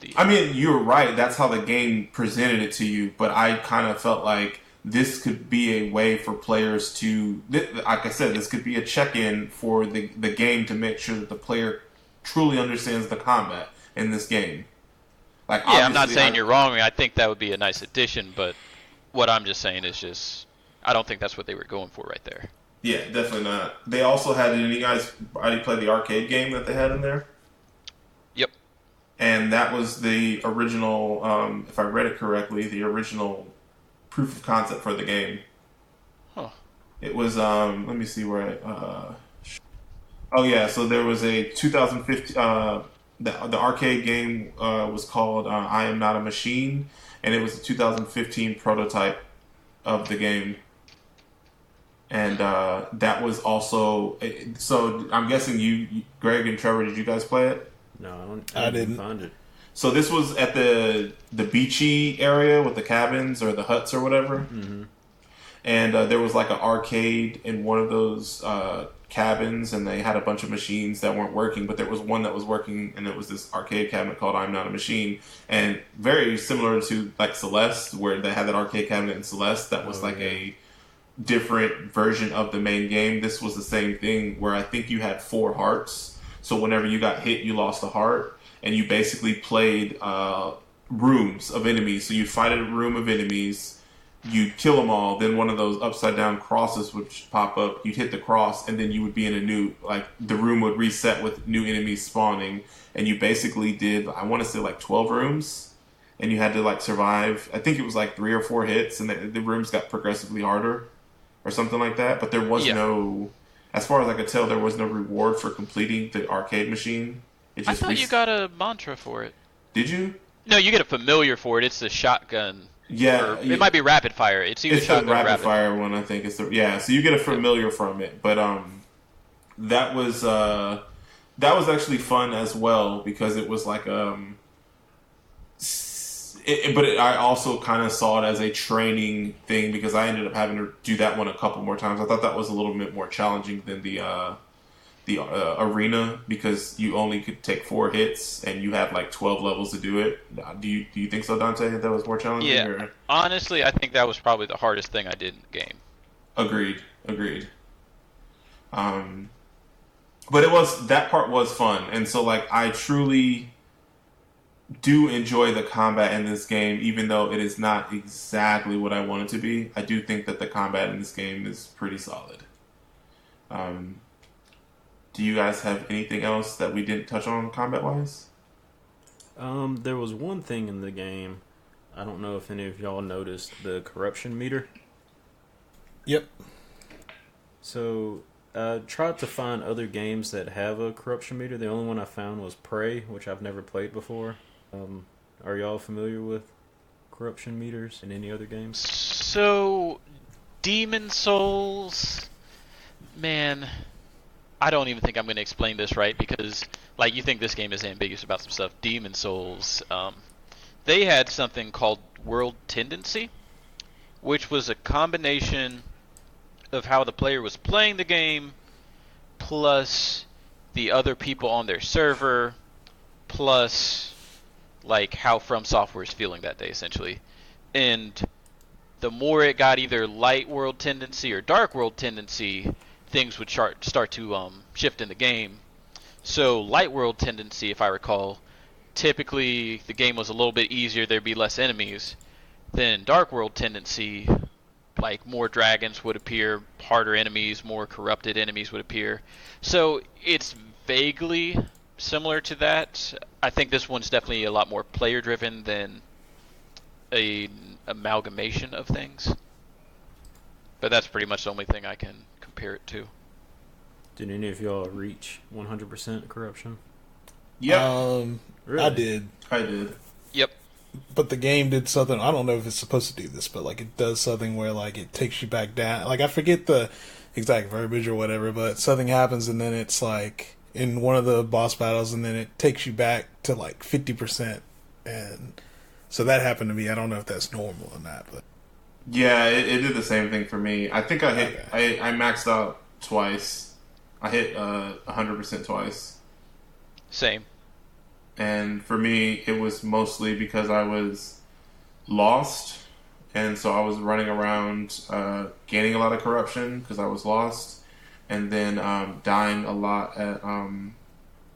it. I mean, you're right. That's how the game presented it to you. But I kind of felt like this could be a way for players to, like I said, this could be a check-in for the game to make sure that the player truly understands the combat in this game. Like, yeah, I'm not saying you're wrong. I think that would be a nice addition. But what I'm just saying is just, I don't think that's what they were going for right there. Yeah, definitely not. They also had, did you guys already play the arcade game that they had in there? Yep. And that was the original, if I read it correctly, the original proof of concept for the game. Huh. It was, let me see where oh yeah, so there was a 2015, the arcade game was called I Am Not a Machine, and it was a 2015 prototype of the game. And that was also, so I'm guessing you, Greg and Trevor, did you guys play it? No, I didn't find it. So this was at the beachy area with the cabins or the huts or whatever. Mm-hmm. And there was like an arcade in one of those cabins, and they had a bunch of machines that weren't working, but there was one that was working, and it was this arcade cabinet called I'm Not a Machine, and very similar to like Celeste, where they had that arcade cabinet in Celeste that was a different version of the main game. This was the same thing where I think you had 4 hearts, so whenever you got hit, you lost a heart, and you basically played rooms of enemies. So you'd fight a room of enemies, you'd kill them all, then one of those upside down crosses would pop up, you'd hit the cross, and then you would be in a new, like, the room would reset with new enemies spawning, and you basically did, I want to say, like 12 rooms, and you had to, like, survive, I think it was like 3 or 4 hits, and the rooms got progressively harder, or something like that, but there was no, as far as I could tell, there was no reward for completing the arcade machine. It just I thought you got a mantra for it. Did you? No, you get a familiar for it. It's the shotgun. Yeah, it might be rapid fire. It's either shotgun the or rapid fire one. I think it's the So you get a familiar from it, but that was actually fun as well because it was like I also kind of saw it as a training thing because I ended up having to do that one a couple more times. I thought that was a little bit more challenging than the arena because you only could take 4 hits and you had like 12 levels to do it. Do you think so, Dante? That was more challenging? Yeah. Or? Honestly, I think that was probably the hardest thing I did in the game. Agreed. But that part was fun, and so like I truly do enjoy the combat in this game, even though it is not exactly what I want it to be. I do think that the combat in this game is pretty solid. Do you guys have anything else that we didn't touch on combat-wise? There was one thing in the game. I don't know if any of y'all noticed the corruption meter. Yep. So, I tried to find other games that have a corruption meter. The only one I found was Prey, which I've never played before. Are y'all familiar with corruption meters in any other games? So, Demon Souls, man, I don't even think I'm going to explain this right because, like, you think this game is ambiguous about some stuff. Demon Souls, they had something called World Tendency, which was a combination of how the player was playing the game, plus the other people on their server, plus, like, how From Software is feeling that day, essentially. And the more it got either light world tendency or dark world tendency, things would start to shift in the game. So light world tendency, if I recall, typically the game was a little bit easier, there'd be less enemies. Then dark world tendency, like more dragons would appear, harder enemies, more corrupted enemies would appear. So it's vaguely similar to that. I think this one's definitely a lot more player driven than an amalgamation of things. But that's pretty much the only thing I can compare it to. Did any of y'all reach 100% corruption? Yeah. Really? I did. Yep. But the game did something, I don't know if it's supposed to do this, but like it does something where like it takes you back down. Like I forget the exact verbiage or whatever, but something happens and then it's like in one of the boss battles and then it takes you back to like 50%. And so that happened to me. I don't know if that's normal or not, but yeah, it did the same thing for me. I think I hit, I maxed out twice. I hit 100% twice. Same. And for me, it was mostly because I was lost. And so I was running around gaining a lot of corruption because I was lost. And then dying a lot at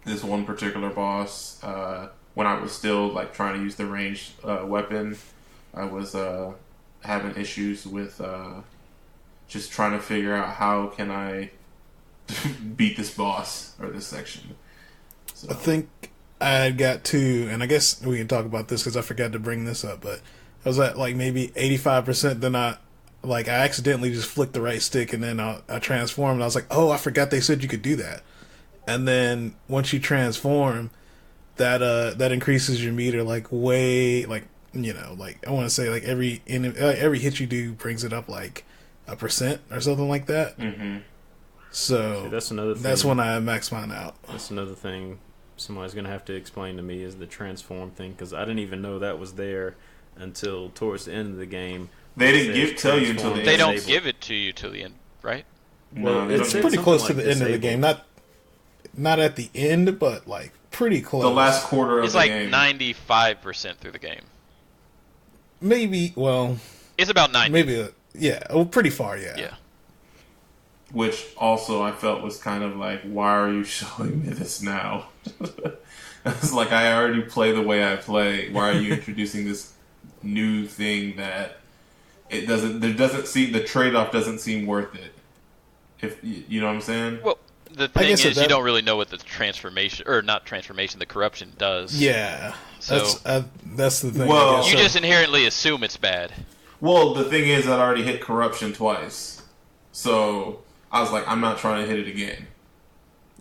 this one particular boss. When I was still like trying to use the ranged weapon, I was having issues with just trying to figure out how can I beat this boss or this section. So. I think I got to, and I guess we can talk about this because I forgot to bring this up, but I was at like maybe 85%. Then I accidentally just flicked the right stick and then I transformed. And I was like, oh, I forgot they said you could do that. And then once you transform, that increases your meter like way, like, you know, like I want to say like every hit you do brings it up like 1% or something like that. Mm-hmm. So see, that's another thing. That's when I max mine out. That's another thing somebody's going to have to explain to me is the transform thing, because I didn't even know that was there until towards the end of the game. They didn't tell you until they don't give it to you till the end, right? No, it It's said pretty something close to like the end of the game. Not at the end, but like pretty close. the last quarter of It's the like game. 95% through the game. Maybe. Well, It's about 90. maybe. Yeah. Well, pretty far. Yeah. Yeah. Which also I felt was kind of like, why are you showing me this now? It's like, I already play the way I play. Why are you introducing this new thing that the trade-off doesn't seem worth it. If you know what I'm saying? Well, the thing is, you don't really know what the the corruption does. Yeah. So That's the thing. Well, you just inherently assume it's bad. Well, the thing is, I'd already hit corruption twice. So I was like, I'm not trying to hit it again.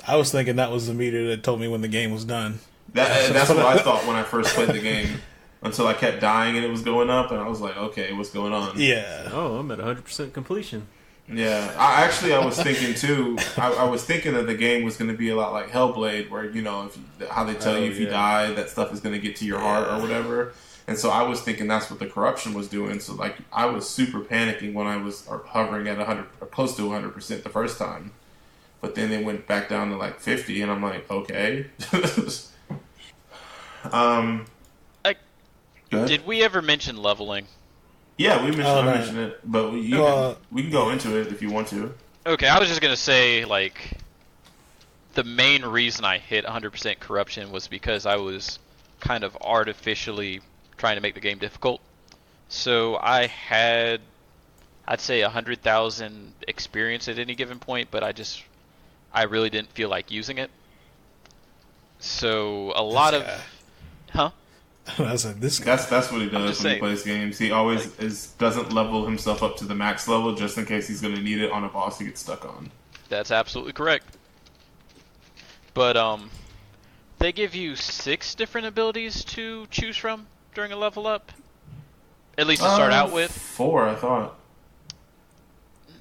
I was thinking that was the meter that told me when the game was done. That's what I thought when I first played the game. Until I kept dying and it was going up, and I was like, okay, what's going on? Yeah. Oh, I'm at 100% completion. Yeah. I was thinking, too, I was thinking that the game was going to be a lot like Hellblade, where, how they tell you if you die, that stuff is going to get to your heart or whatever. And so I was thinking that's what the corruption was doing. So, like, I was super panicking when I was hovering at 100, or close to 100% the first time. But then they went back down to, like, 50, and I'm like, okay. Did we ever mention leveling? Yeah, I mentioned it, but we can go into it if you want to. Okay, I was just gonna say, like, the main reason I hit 100% corruption was because I was kind of artificially trying to make the game difficult. So I had, I'd say, 100,000 experience at any given point, but I really didn't feel like using it. So a lot of, huh? I said, this guy. That's what he does when he plays games. He always doesn't level himself up to the max level just in case he's going to need it on a boss he gets stuck on. That's absolutely correct. But they give you 6 different abilities to choose from during a level up. At least to start out with. 4, I thought.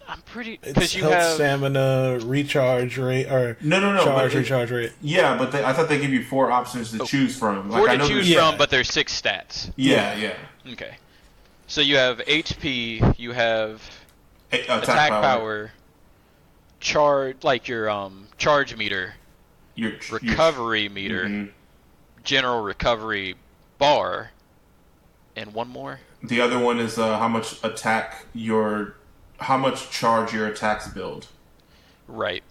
I'm pretty because you have stamina, recharge rate, or recharge rate. Yeah, but I thought they give you 4 options to choose from. 4 to choose from, but there's 6 stats. Yeah. Okay. So you have HP, you have attack power, charge, like your charge meter, your recovery meter, general recovery bar, and one more. The other one is how much charge your attacks build. Right.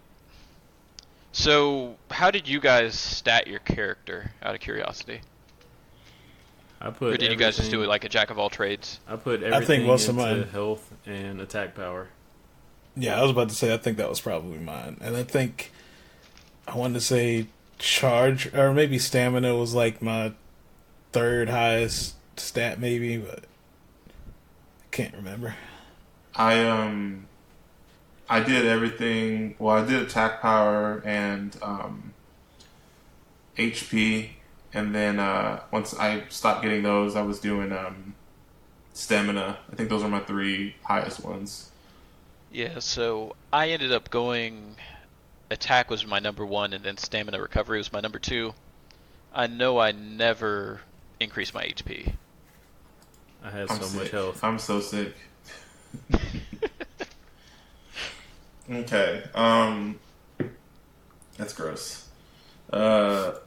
So, how did you guys stat your character, out of curiosity? Or did you guys just do it like a jack of all trades? I put everything into health and attack power. Yeah, I was about to say, I think that was probably mine. And I think, I wanted to say charge, or maybe stamina was like my 3rd highest stat maybe, but I can't remember. I did everything. Well, I did attack power and HP, and then once I stopped getting those, I was doing stamina. I think those are my 3 highest ones. Yeah, so I ended up going. Attack was my number 1, and then stamina recovery was my number 2. I know I never increased my HP. I had so much health. I'm so sick. Okay. That's gross. What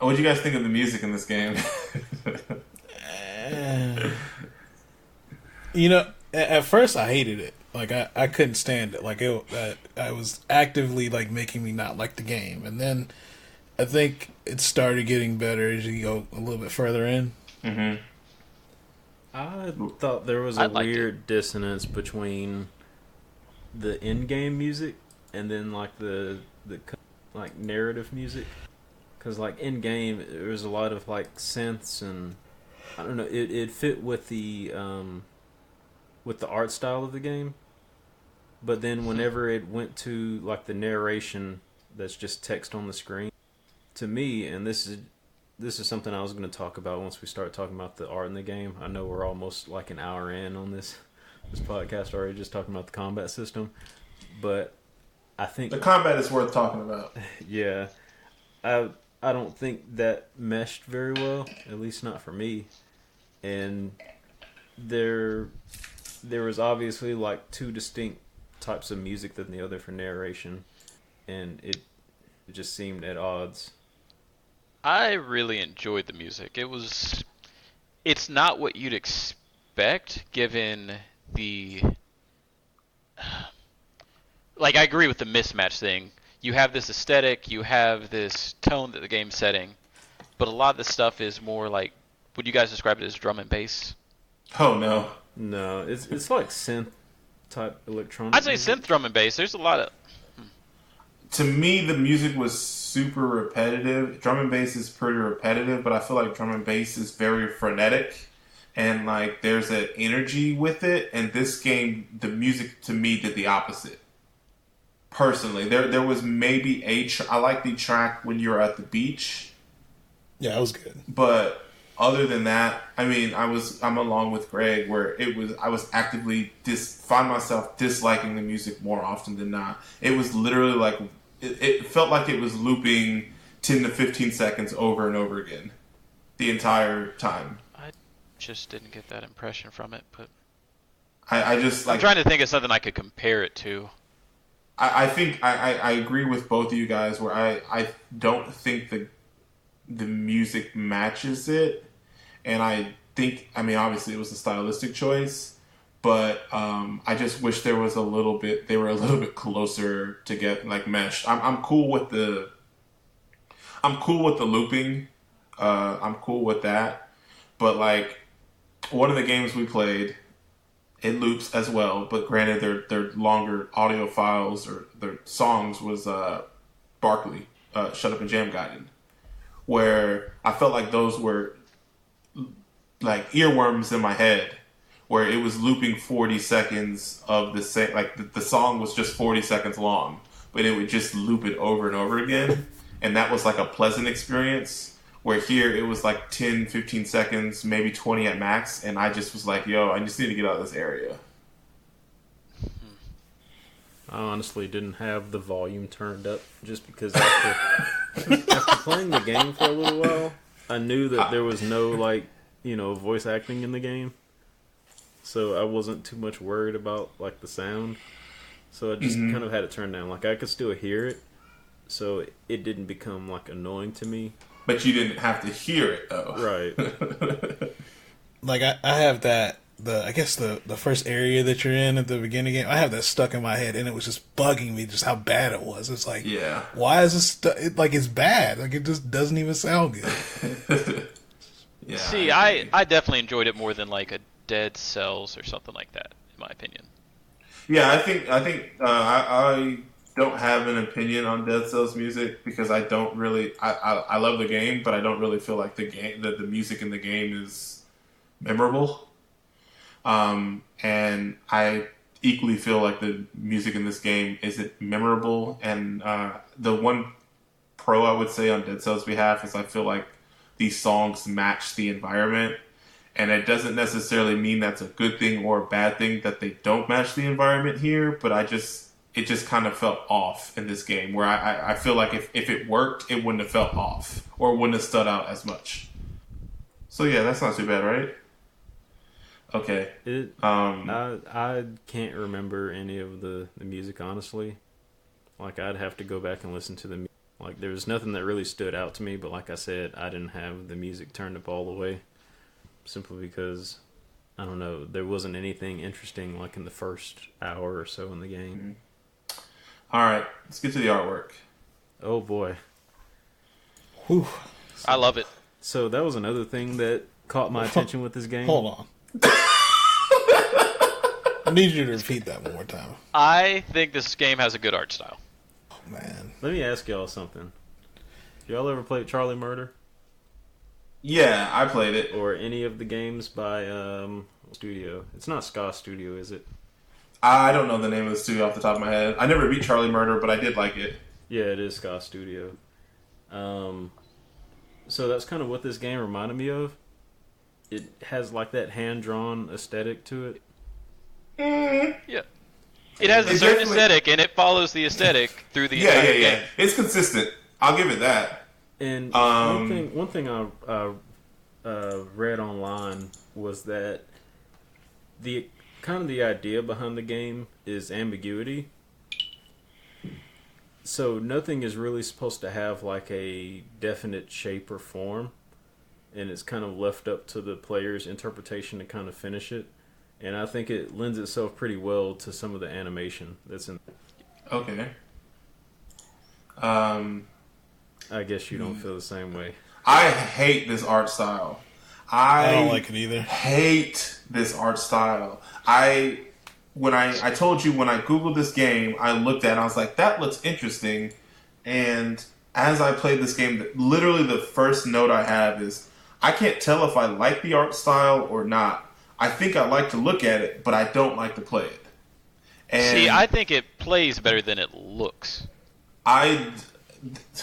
do you guys think of the music in this game? At first I hated it. Like I couldn't stand it. Like it was actively like making me not like the game. And then I think it started getting better as you go a little bit further in. Mm-hmm. I thought there was a weird dissonance between the in-game music and then like the like narrative music, because like in-game there was a lot of like synths and I don't know, it fit with the art style of the game, but then whenever it went to like the narration that's just text on the screen, to me, and this is something I was going to talk about once we start talking about the art in the game. I know we're almost like an hour in on this podcast already, just talking about the combat system, but I think the combat is worth talking about. Yeah, I don't think that meshed very well, at least not for me. And there was obviously like 2 distinct types of music than the other for narration, and it just seemed at odds. I really enjoyed the music. It's not what you'd expect given the like I agree with the mismatch thing. You have this aesthetic, you have this tone that the game's setting, but a lot of the stuff is more like, would you guys describe it as drum and bass? Oh no. No, it's like synth type electronic. I'd say synth drum and bass. There's a lot of To me, the music was super repetitive. Drum and bass is pretty repetitive, but I feel like drum and bass is very frenetic, and like there's an energy with it. And this game, the music to me did the opposite. Personally, there was maybe I like the track when you're at the beach. Yeah, it was good. But other than that, I mean, I'm along with Greg where I was actively find myself disliking the music more often than not. It was literally like it felt like it was looping 10 to 15 seconds over and over again the entire time. I just didn't get that impression from it, but I just like I'm trying to think of something I could compare it to. I think I agree with both of you guys where I don't think the music matches it, and I think, I mean, obviously it was a stylistic choice, but I just wish they were a little bit closer to get like meshed. I'm cool with the looping. I'm cool with that, but like one of the games we played, it loops as well, but granted their longer audio files or their songs was Barkley, Shut Up and Jam Guided, where I felt like those were like earworms in my head, where it was looping 40 seconds of the same, like the song was just 40 seconds long, but it would just loop it over and over again, and that was like a pleasant experience. Where here it was like 10, 15 seconds, maybe 20 at max, and I just was like, yo, I just need to get out of this area. I honestly didn't have the volume turned up just because after playing the game for a little while, I knew that there was no, like, voice acting in the game. So I wasn't too much worried about, like, the sound. So I just kind of had it turned down. Like, I could still hear it, so it didn't become, like, annoying to me. But you didn't have to hear it, though. Right. Like, I have that, I guess the first area that you're in at the beginning game, I have that stuck in my head, and it was just bugging me just how bad it was. It's like, yeah, why is this it's bad. Like, it just doesn't even sound good. Yeah. See, I definitely enjoyed it more than, like, a Dead Cells or something like that, in my opinion. Yeah, I think I don't have an opinion on Dead Cells music because I don't really. I love the game, but I don't really feel like the music in the game is memorable. And I equally feel like the music in this game isn't memorable. And the one pro I would say on Dead Cells' behalf is I feel like these songs match the environment. And it doesn't necessarily mean that's a good thing or a bad thing that they don't match the environment here, but it just kind of felt off in this game where I feel like if it worked, it wouldn't have felt off or wouldn't have stood out as much. So yeah, that's not too bad, right? Okay. I can't remember any of the music, honestly. Like, I'd have to go back and listen to the music. Like, there was nothing that really stood out to me, but like I said, I didn't have the music turned up all the way. Simply because, I don't know, there wasn't anything interesting like in the first hour or so in the game. All right, let's get to the artwork. Oh boy. Whew. I love it. So that was another thing that caught my attention with this game. Hold on. I need you to repeat that one more time. I think this game has a good art style. Oh, man. Let me ask y'all something. Y'all ever played Charlie Murder? Yeah, I played it. Or any of the games by Studio? It's not Ska Studio, is it? I don't know the name of the studio off the top of my head. I never beat Charlie Murder, but I did like it. Yeah, it is Ska Studio. So that's kind of what this game reminded me of. It has like that hand-drawn aesthetic to it. Yeah. It has a certain aesthetic, and it follows the aesthetic through the entire game. It's consistent. I'll give it that. And one thing I read online was that kind of the idea behind the game is ambiguity. So nothing is really supposed to have like a definite shape or form, and it's kind of left up to the player's interpretation to kind of finish it. And I think it lends itself pretty well to some of the animation that's in. Okay. I guess you don't feel the same way. I hate this art style. I don't like it either. Hate this art style. I told you when I Googled this game, I looked at it and I was like, that looks interesting. And as I played this game, literally the first note I have is, I can't tell if I like the art style or not. I think I like to look at it, but I don't like to play it. And see, I think it plays better than it looks.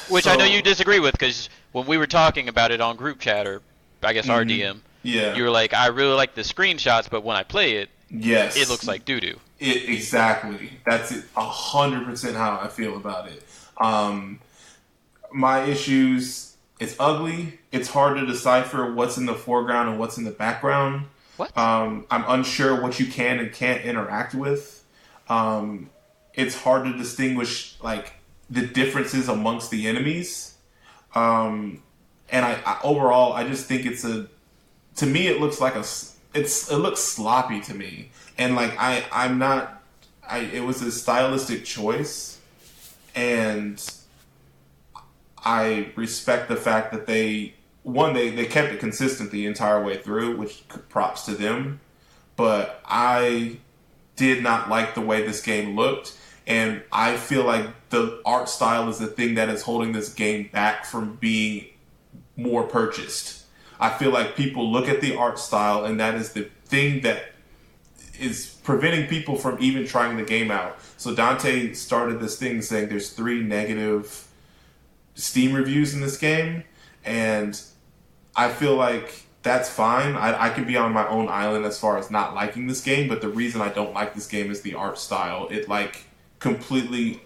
Which So, I know you disagree with, because when we were talking about it on group chat, or I guess RDM, yeah, you were like, I really like the screenshots, but when I play it, yes, it looks like doo-doo. Exactly. That's 100% how I feel about it. My issues, it's ugly. It's hard to decipher what's in the foreground and what's in the background. What? I'm unsure what you can and can't interact with. It's hard to distinguish like the differences amongst the enemies. And I overall, I just think to me, it looks like it looks sloppy to me. And like, it was a stylistic choice, and I respect the fact that they kept it consistent the entire way through, which props to them. But I did not like the way this game looked, and I feel like the art style is the thing that is holding this game back from being more purchased. I feel like people look at the art style, and that is the thing that is preventing people from even trying the game out. So Dante started this thing saying there's 3 negative Steam reviews in this game, and I feel like that's fine. I can be on my own island as far as not liking this game, but the reason I don't like this game is the art style. It like completely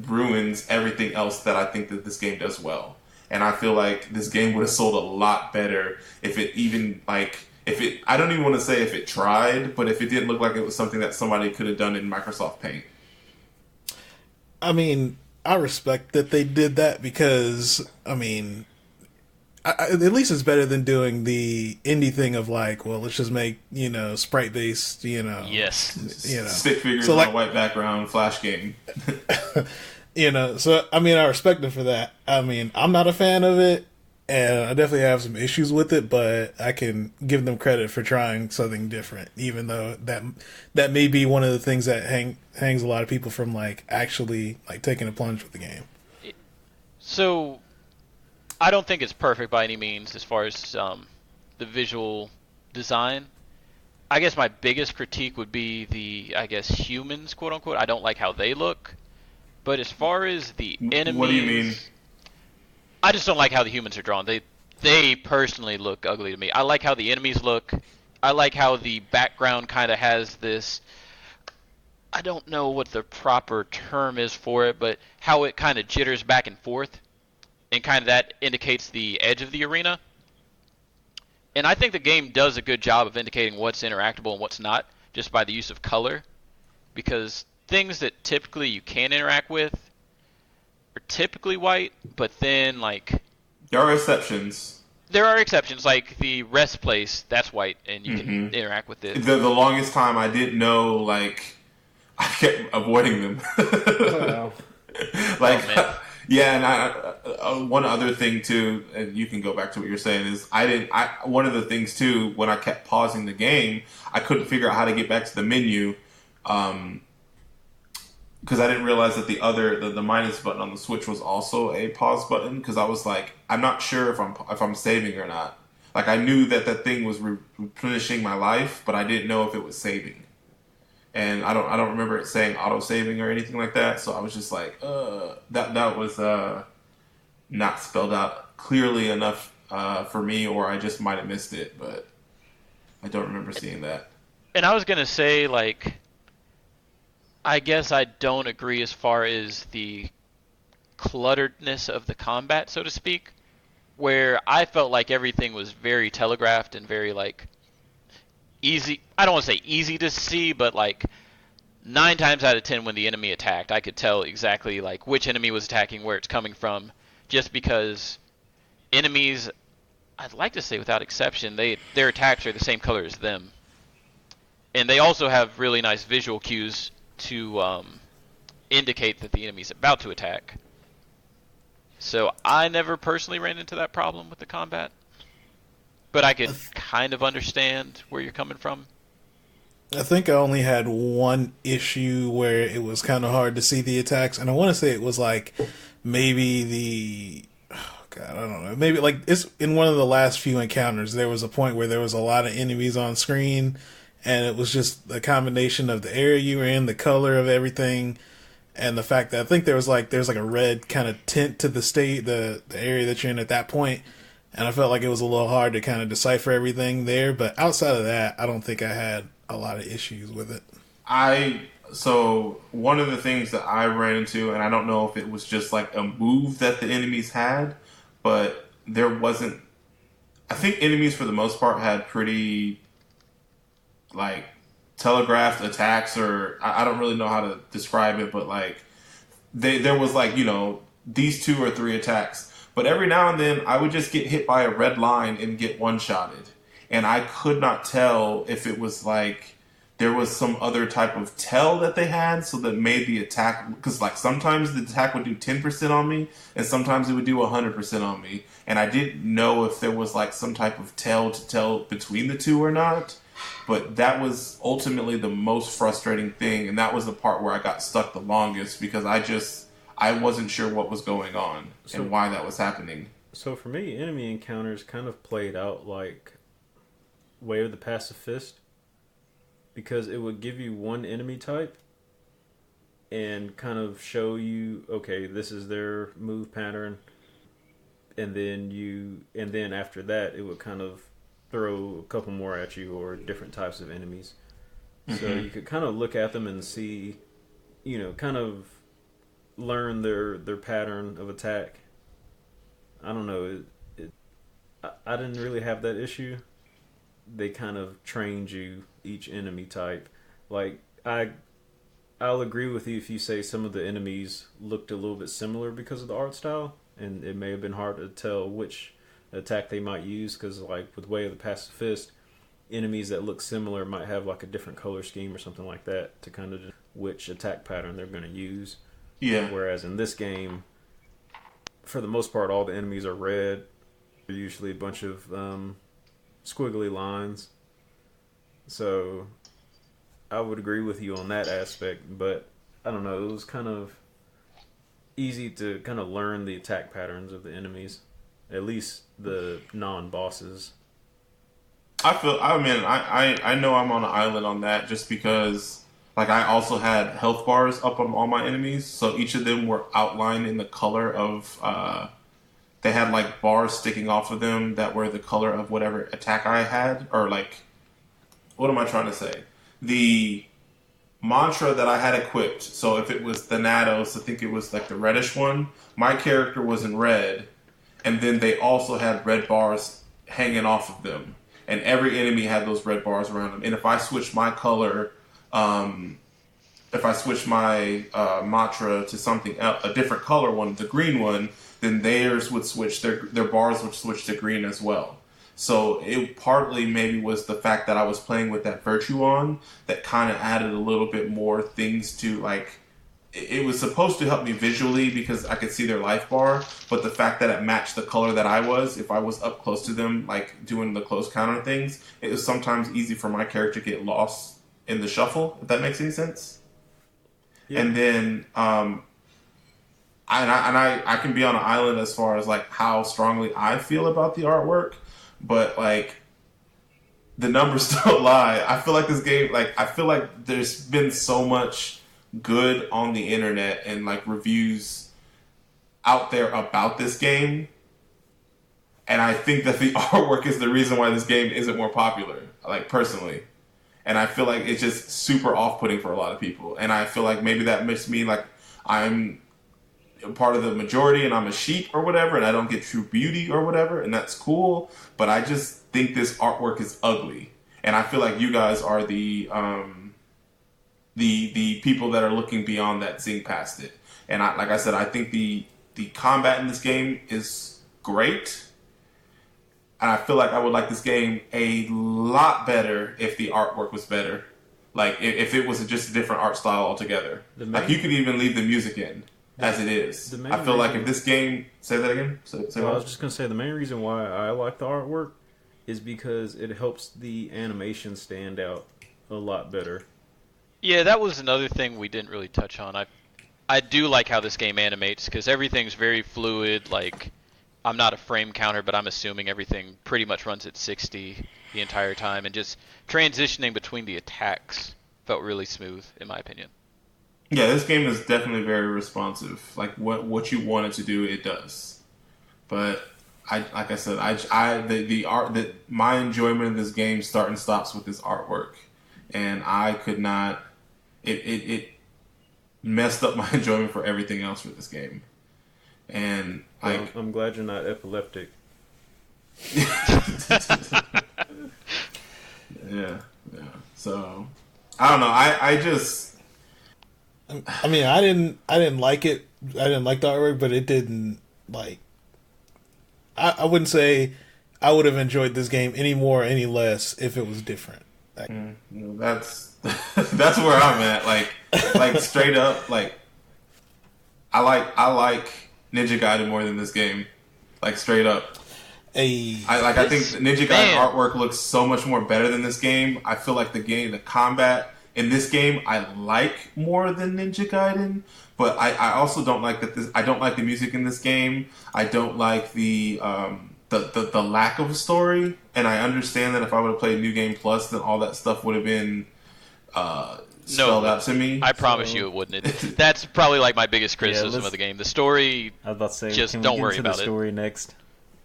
ruins everything else that I think that this game does well. And I feel like this game would have sold a lot better if it even I don't even want to say if it tried, but if it didn't look like it was something that somebody could have done in Microsoft Paint. I mean, I respect that they did that because, I mean, at least it's better than doing the indie thing of like, well, let's just make, sprite based, Yes. Stick figures so on like, a white background flash game. So I mean, I respect them for that. I mean, I'm not a fan of it, and I definitely have some issues with it, but I can give them credit for trying something different, even though that may be one of the things that hangs a lot of people from like actually like taking a plunge with the game. So I don't think it's perfect by any means as far as the visual design. I guess my biggest critique would be the, humans, quote unquote. I don't like how they look. But as far as the enemies... What do you mean? I just don't like how the humans are drawn. They personally look ugly to me. I like how the enemies look. I like how the background kind of has this... I don't know what the proper term is for it, but how it kind of jitters back and forth. And kind of that indicates the edge of the arena. And I think the game does a good job of indicating what's interactable and what's not, just by the use of color. Because things that typically you can interact with are typically white, but then, like... There are exceptions. There are exceptions, like the rest place, that's white, and you can interact with it. The longest time I didn't know, like... I kept avoiding them. Wow. Like... Oh, man. Yeah, and one other thing too, and you can go back to what you're saying, is one of the things too, when I kept pausing the game, I couldn't figure out how to get back to the menu, because I didn't realize that the minus button on the Switch was also a pause button, because I was like, I'm not sure if I'm saving or not. Like, I knew that thing was replenishing my life, but I didn't know if it was saving. And I don't remember it saying auto saving or anything like that. So I was just like, that was not spelled out clearly enough for me, or I just might have missed it, but I don't remember seeing that. And I was gonna say, like, I guess I don't agree as far as the clutteredness of the combat, so to speak, where I felt like everything was very telegraphed and very, like, easy. I don't want to say easy to see, but like 9 times out of 10 when the enemy attacked, I could tell exactly like which enemy was attacking, where it's coming from, just because enemies, I'd like to say without exception, their attacks are the same color as them, and they also have really nice visual cues to indicate that the enemy's about to attack. So I never personally ran into that problem with the combat, but I could kind of understand where you're coming from. I think I only had one issue where it was kind of hard to see the attacks, and I want to say it was like maybe God, I don't know. Maybe like it's in one of the last few encounters, there was a point where there was a lot of enemies on screen, and it was just a combination of the area you were in, the color of everything, and the fact that I think there's like a red kind of tint to the the area that you're in at that point, and I felt like it was a little hard to kind of decipher everything there. But outside of that, I don't think I had a lot of issues with it. So one of the things that I ran into, and I don't know if it was just like a move that the enemies had, but there wasn't. I think enemies for the most part had pretty like telegraphed attacks, or I don't really know how to describe it, but like there was like, you know, these 2 or 3 attacks, but every now and then I would just get hit by a red line and get one-shotted, and I could not tell if it was like there was some other type of tell that they had, so that made the attack, because like sometimes the attack would do 10% on me, and sometimes it would do 100% on me, and I didn't know if there was like some type of tell to tell between the two or not. But that was ultimately the most frustrating thing, and that was the part where I got stuck the longest, because I wasn't sure what was going on and why that was happening. So for me, enemy encounters kind of played out like Way of the Pacifist, because it would give you one enemy type and kind of show you, okay, this is their move pattern, and then after that it would kind of throw a couple more at you, or different types of enemies. Mm-hmm. So you could kind of look at them and see, you know, kind of learn their pattern of attack. I don't know. I didn't really have that issue. They kind of trained you each enemy type. Like I'll agree with you if you say some of the enemies looked a little bit similar because of the art style, and it may have been hard to tell which attack they might use, because like with Way of the Pacifist, enemies that look similar might have like a different color scheme or something like that to kind of which attack pattern they're going to use. Yeah. Whereas in this game, for the most part, all the enemies are red. They're usually a bunch of squiggly lines. So I would agree with you on that aspect, but I don't know, it was kind of easy to kind of learn the attack patterns of the enemies. At least the non-bosses. I know I'm on an island on that, just because like I also had health bars up on all my enemies, so each of them were outlined in the color of they had like bars sticking off of them that were the color of whatever attack I had, or like, what am I trying to say? The mantra that I had equipped, so if it was Thanatos, I think it was like the reddish one, my character was in red. And then they also had red bars hanging off of them. And every enemy had those red bars around them. And if I switched my color, if I switched my mantra to something else, a different color one, the green one, then theirs would switch, their bars would switch to green as well. So it partly maybe was the fact that I was playing with that virtue on that kind of added a little bit more things to, like, it was supposed to help me visually because I could see their life bar, but the fact that it matched the color that I was, if I was up close to them, like doing the close counter things, it was sometimes easy for my character to get lost in the shuffle, if that makes any sense. Yeah. And then, I can be on an island as far as like how strongly I feel about the artwork, but like the numbers don't lie. I feel like this game, like I feel like there's been so much good on the internet and like reviews out there about this game, and I think that the artwork is the reason why this game isn't more popular, like personally. And I feel like it's just super off-putting for a lot of people, and I feel like maybe that makes me like I'm part of the majority and I'm a sheep or whatever, and I don't get true beauty or whatever, and that's cool, but I just think this artwork is ugly. and I feel like you guys are the people that are looking beyond that, seeing past it. And like I said, I think the combat in this game is great. And I feel like I would like this game a lot better if the artwork was better. Like, if it was just a different art style altogether. Like, you could even leave the music in as it is. I feel like if this game... Say that again? I was just going to say, the main reason why I like the artwork is because it helps the animation stand out a lot better. Yeah, that was another thing we didn't really touch on. I do like how this game animates, because everything's very fluid. Like, I'm not a frame counter, but I'm assuming everything pretty much runs at 60 the entire time, and just transitioning between the attacks felt really smooth, in my opinion. Yeah, this game is definitely very responsive. Like, what you want it to do, it does. But like I said, the art, my enjoyment of this game starts and stops with this artwork, and I could not. It messed up my enjoyment for everything else for this game. And I'm glad you're not epileptic. Yeah. So I don't know. I mean, I didn't like it. I didn't like the artwork, but it didn't like. I wouldn't say I would have enjoyed this game any more, any less if it was different. That's that's where I'm at. Like straight up, like I like Ninja Gaiden more than this game. Like straight up. I think Ninja Gaiden artwork looks so much more better than this game. I feel like the combat in this game I like more than Ninja Gaiden, but I also don't like that. I don't like the music in this game. I don't like the lack of a story, and I understand that if I would have played New Game Plus, then all that stuff would have been spelled out to me. I promise you it wouldn't. That's probably like my biggest criticism of the game. The story. I was about to say, just can we don't get worry into about the story next.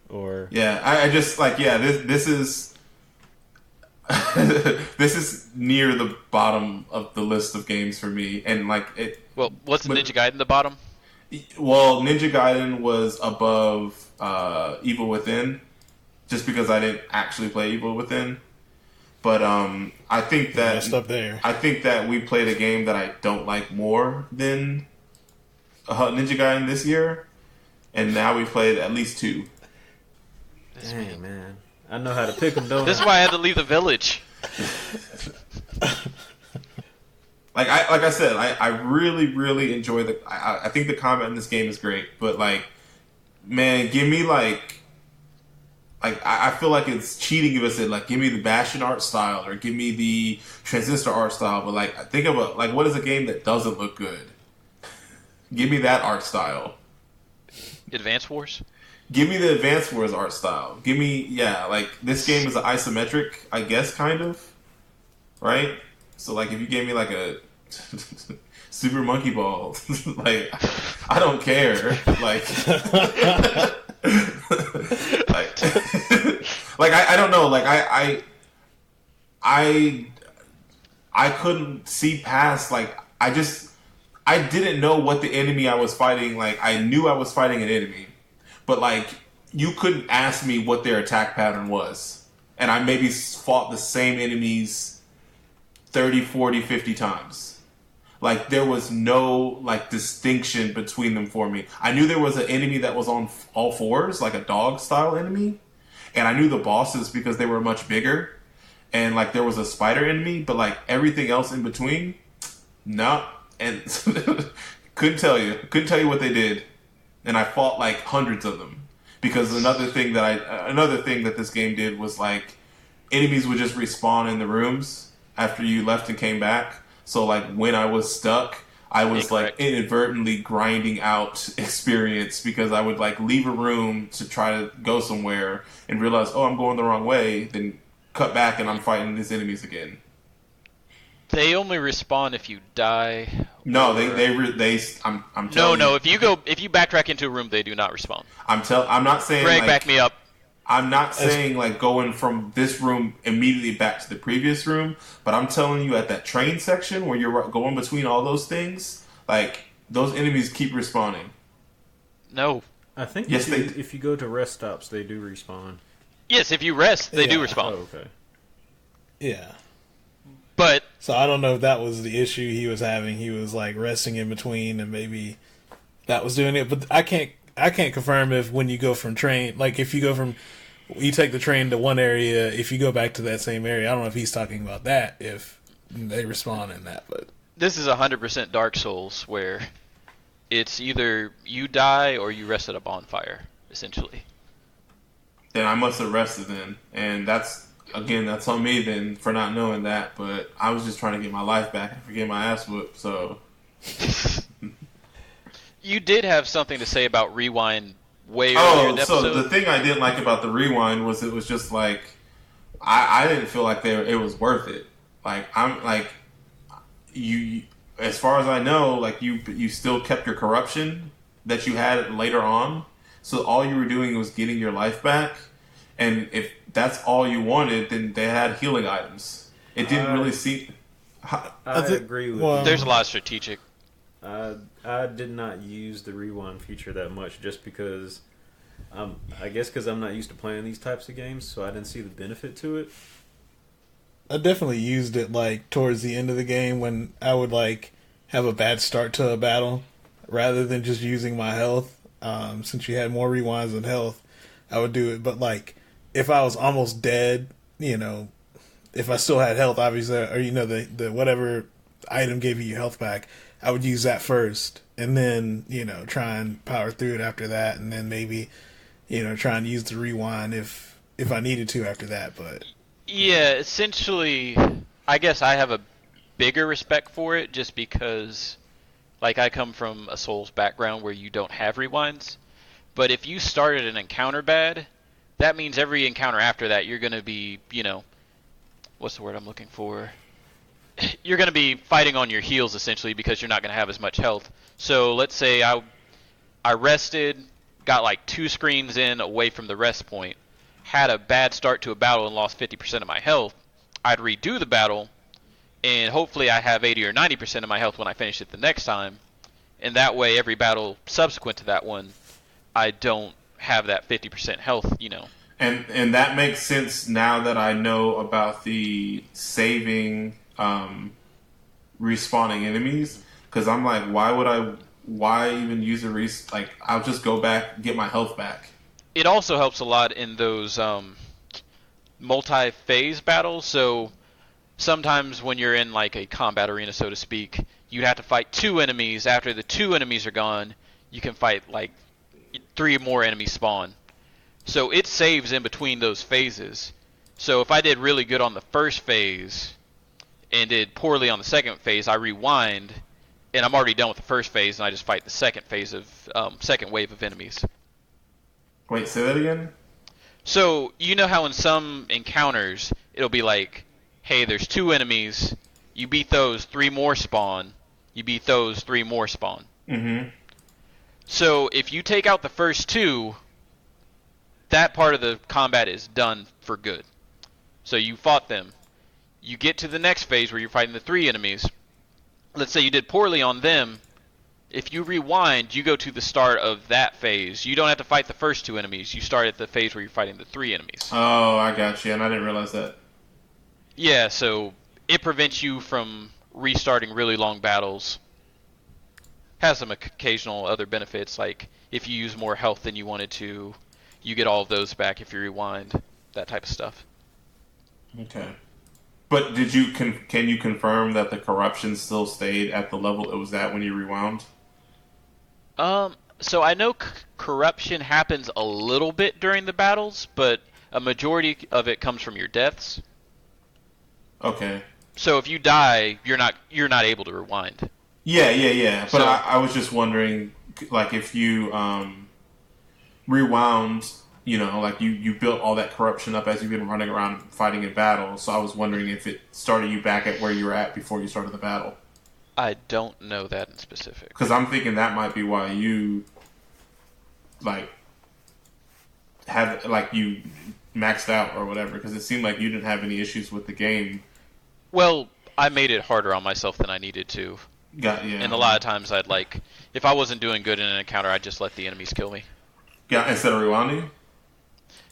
Or yeah, I just like this is this is near the bottom of the list of games for me, and like it. Well, what's Ninja Gaiden the bottom? Well, Ninja Gaiden was above Evil Within, just because I didn't actually play Evil Within. But I think that up there. I think that we played a game that I don't like more than Ninja Gaiden this year, and now we played at least 2. Dang, man. I know how to pick them, though. This is why I had to leave the village. Like I said, I really, really enjoy I think the combat in this game is great, but like, man, give me like I feel like it's cheating if I said like give me the Bastion art style or give me the Transistor art style, but like think of what is a game that doesn't look good? Give me that art style. Advance Wars? Give me the Advance Wars art style. Give me, like, this game is an isometric, I guess, kind of. Right? So, like, if you gave me, like, a Super Monkey Ball, like, I don't care. Like, I don't know. Like, I couldn't see past, like, I didn't know what the enemy I was fighting, like, I knew I was fighting an enemy. But, like, you couldn't ask me what their attack pattern was. And I maybe fought the same enemies 30, 40, 50 times. Like, there was no, like, distinction between them for me. I knew there was an enemy that was on all fours, like a dog-style enemy. And I knew the bosses because they were much bigger. And, like, there was a spider enemy. But, like, everything else in between, no. And couldn't tell you what they did. And I fought like hundreds of them because another thing that this game did was like enemies would just respawn in the rooms after you left and came back. So like when I was stuck, I was like inadvertently grinding out experience because I would like leave a room to try to go somewhere and realize, oh, I'm going the wrong way. Then cut back and I'm fighting these enemies again. They only respawn if you die. No, I'm telling you. No. If you backtrack into a room, they do not respawn. I'm not saying. Greg, like, back me up. I'm not saying like going from this room immediately back to the previous room, but I'm telling you at that train section where you're going between all those things, like those enemies keep respawning. No. I think yes, if you go to rest stops, they do respawn. Yes, if you rest, they do respawn. Oh, okay. Yeah. But so I don't know if that was the issue he was having. He was like resting in between, and maybe that was doing it. But I can't confirm if when you go from train, like if you go from you take the train to one area, if you go back to that same area. I don't know if he's talking about that, if they respond in that. But this is 100% Dark Souls, where it's either you die or you rest at a bonfire, essentially. Then I must have rested then, and that's on me then for not knowing that. But I was just trying to get my life back after getting my ass whooped. So you did have something to say about rewind way earlier in the episode. So the thing I didn't like about the rewind was it was just like I didn't feel like it was worth it. Like I'm like you as far as I know, like you still kept your corruption that you had later on. So all you were doing was getting your life back, and if that's all you wanted, then they had healing items. It didn't really seem. I agree with you. There's a lot of strategic. I did not use the rewind feature that much just because, I guess because I'm not used to playing these types of games, so I didn't see the benefit to it. I definitely used it like towards the end of the game when I would like have a bad start to a battle, rather than just using my health. Since you had more rewinds than health, I would do it. But like, if I was almost dead, if I still had health, obviously, or the whatever item gave you your health back, I would use that first, and then try and power through it after that, and then maybe try and use the rewind if I needed to after that. But yeah, essentially, I guess I have a bigger respect for it just because. Like, I come from a Souls background where you don't have rewinds. But if you started an encounter bad, that means every encounter after that you're going to be, what's the word I'm looking for? You're going to be fighting on your heels, essentially, because you're not going to have as much health. So let's say I rested, got like 2 screens in away from the rest point, had a bad start to a battle and lost 50% of my health. I'd redo the battle. And hopefully I have 80 or 90% of my health when I finish it the next time. And that way, every battle subsequent to that one, I don't have that 50% health, And that makes sense now that I know about the saving respawning enemies. Because I'm like, why even use a I'll just go back and get my health back. It also helps a lot in those multi-phase battles. So sometimes when you're in like a combat arena, so to speak, you'd have to fight 2 enemies. After the 2 enemies are gone, you can fight like 3 more enemies spawn. So it saves in between those phases. So if I did really good on the first phase and did poorly on the second phase, I rewind and I'm already done with the first phase and I just fight the second phase of second wave of enemies. Wait, say that again? So you know how in some encounters it'll be like, hey, there's 2 enemies. You beat those, 3 more spawn. You beat those, 3 more spawn. Mm-hmm. So if you take out the first 2, that part of the combat is done for good. So you fought them. You get to the next phase where you're fighting the 3 enemies. Let's say you did poorly on them. If you rewind, you go to the start of that phase. You don't have to fight the first 2 enemies. You start at the phase where you're fighting the 3 enemies. Oh, I got you, and I didn't realize that. Yeah, so it prevents you from restarting really long battles. Has some occasional other benefits, like if you use more health than you wanted to, you get all of those back if you rewind, that type of stuff. Okay. But can you confirm that the corruption still stayed at the level it was at when you rewound? So I know corruption happens a little bit during the battles, but a majority of it comes from your deaths. Okay. So if you die, you're not able to rewind. Yeah. But I was just wondering, like, if you rewound, like you built all that corruption up as you've been running around fighting in battle. So I was wondering if it started you back at where you were at before you started the battle. I don't know that in specific. Because I'm thinking that might be why you, you maxed out or whatever. Because it seemed like you didn't have any issues with the game. Well, I made it harder on myself than I needed to. Yeah. And a lot of times if I wasn't doing good in an encounter, I'd just let the enemies kill me. Yeah, instead of rewinding?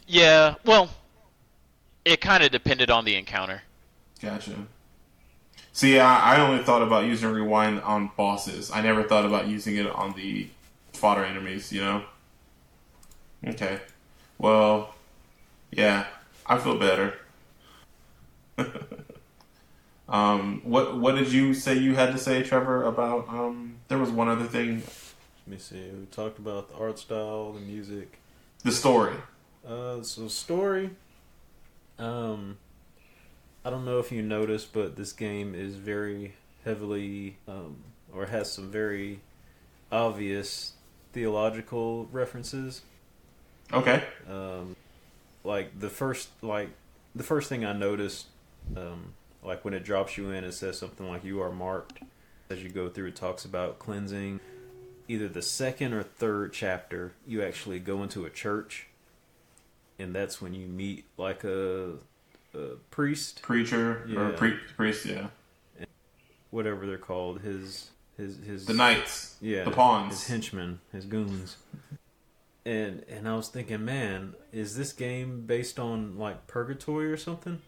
Yeah, well, it kind of depended on the encounter. Gotcha. See, I only thought about using rewind on bosses. I never thought about using it on the fodder enemies, you know? Okay. Well, yeah, I feel better. What did you say you had to say, Trevor, about there was one other thing. Let me see. We talked about the art style, the music. The story. So story. I don't know if you noticed, but this game is very heavily, or has some very obvious theological references. Okay. Like the first thing I noticed, like when it drops you in, it says something like "You are marked." As you go through, it talks about cleansing. Either the second or third chapter, you actually go into a church, and that's when you meet like a preacher, yeah. or priest, yeah, whatever they're called, his the knights, yeah, the pawns, his henchmen, his goons. And I was thinking, man, is this game based on like purgatory or something?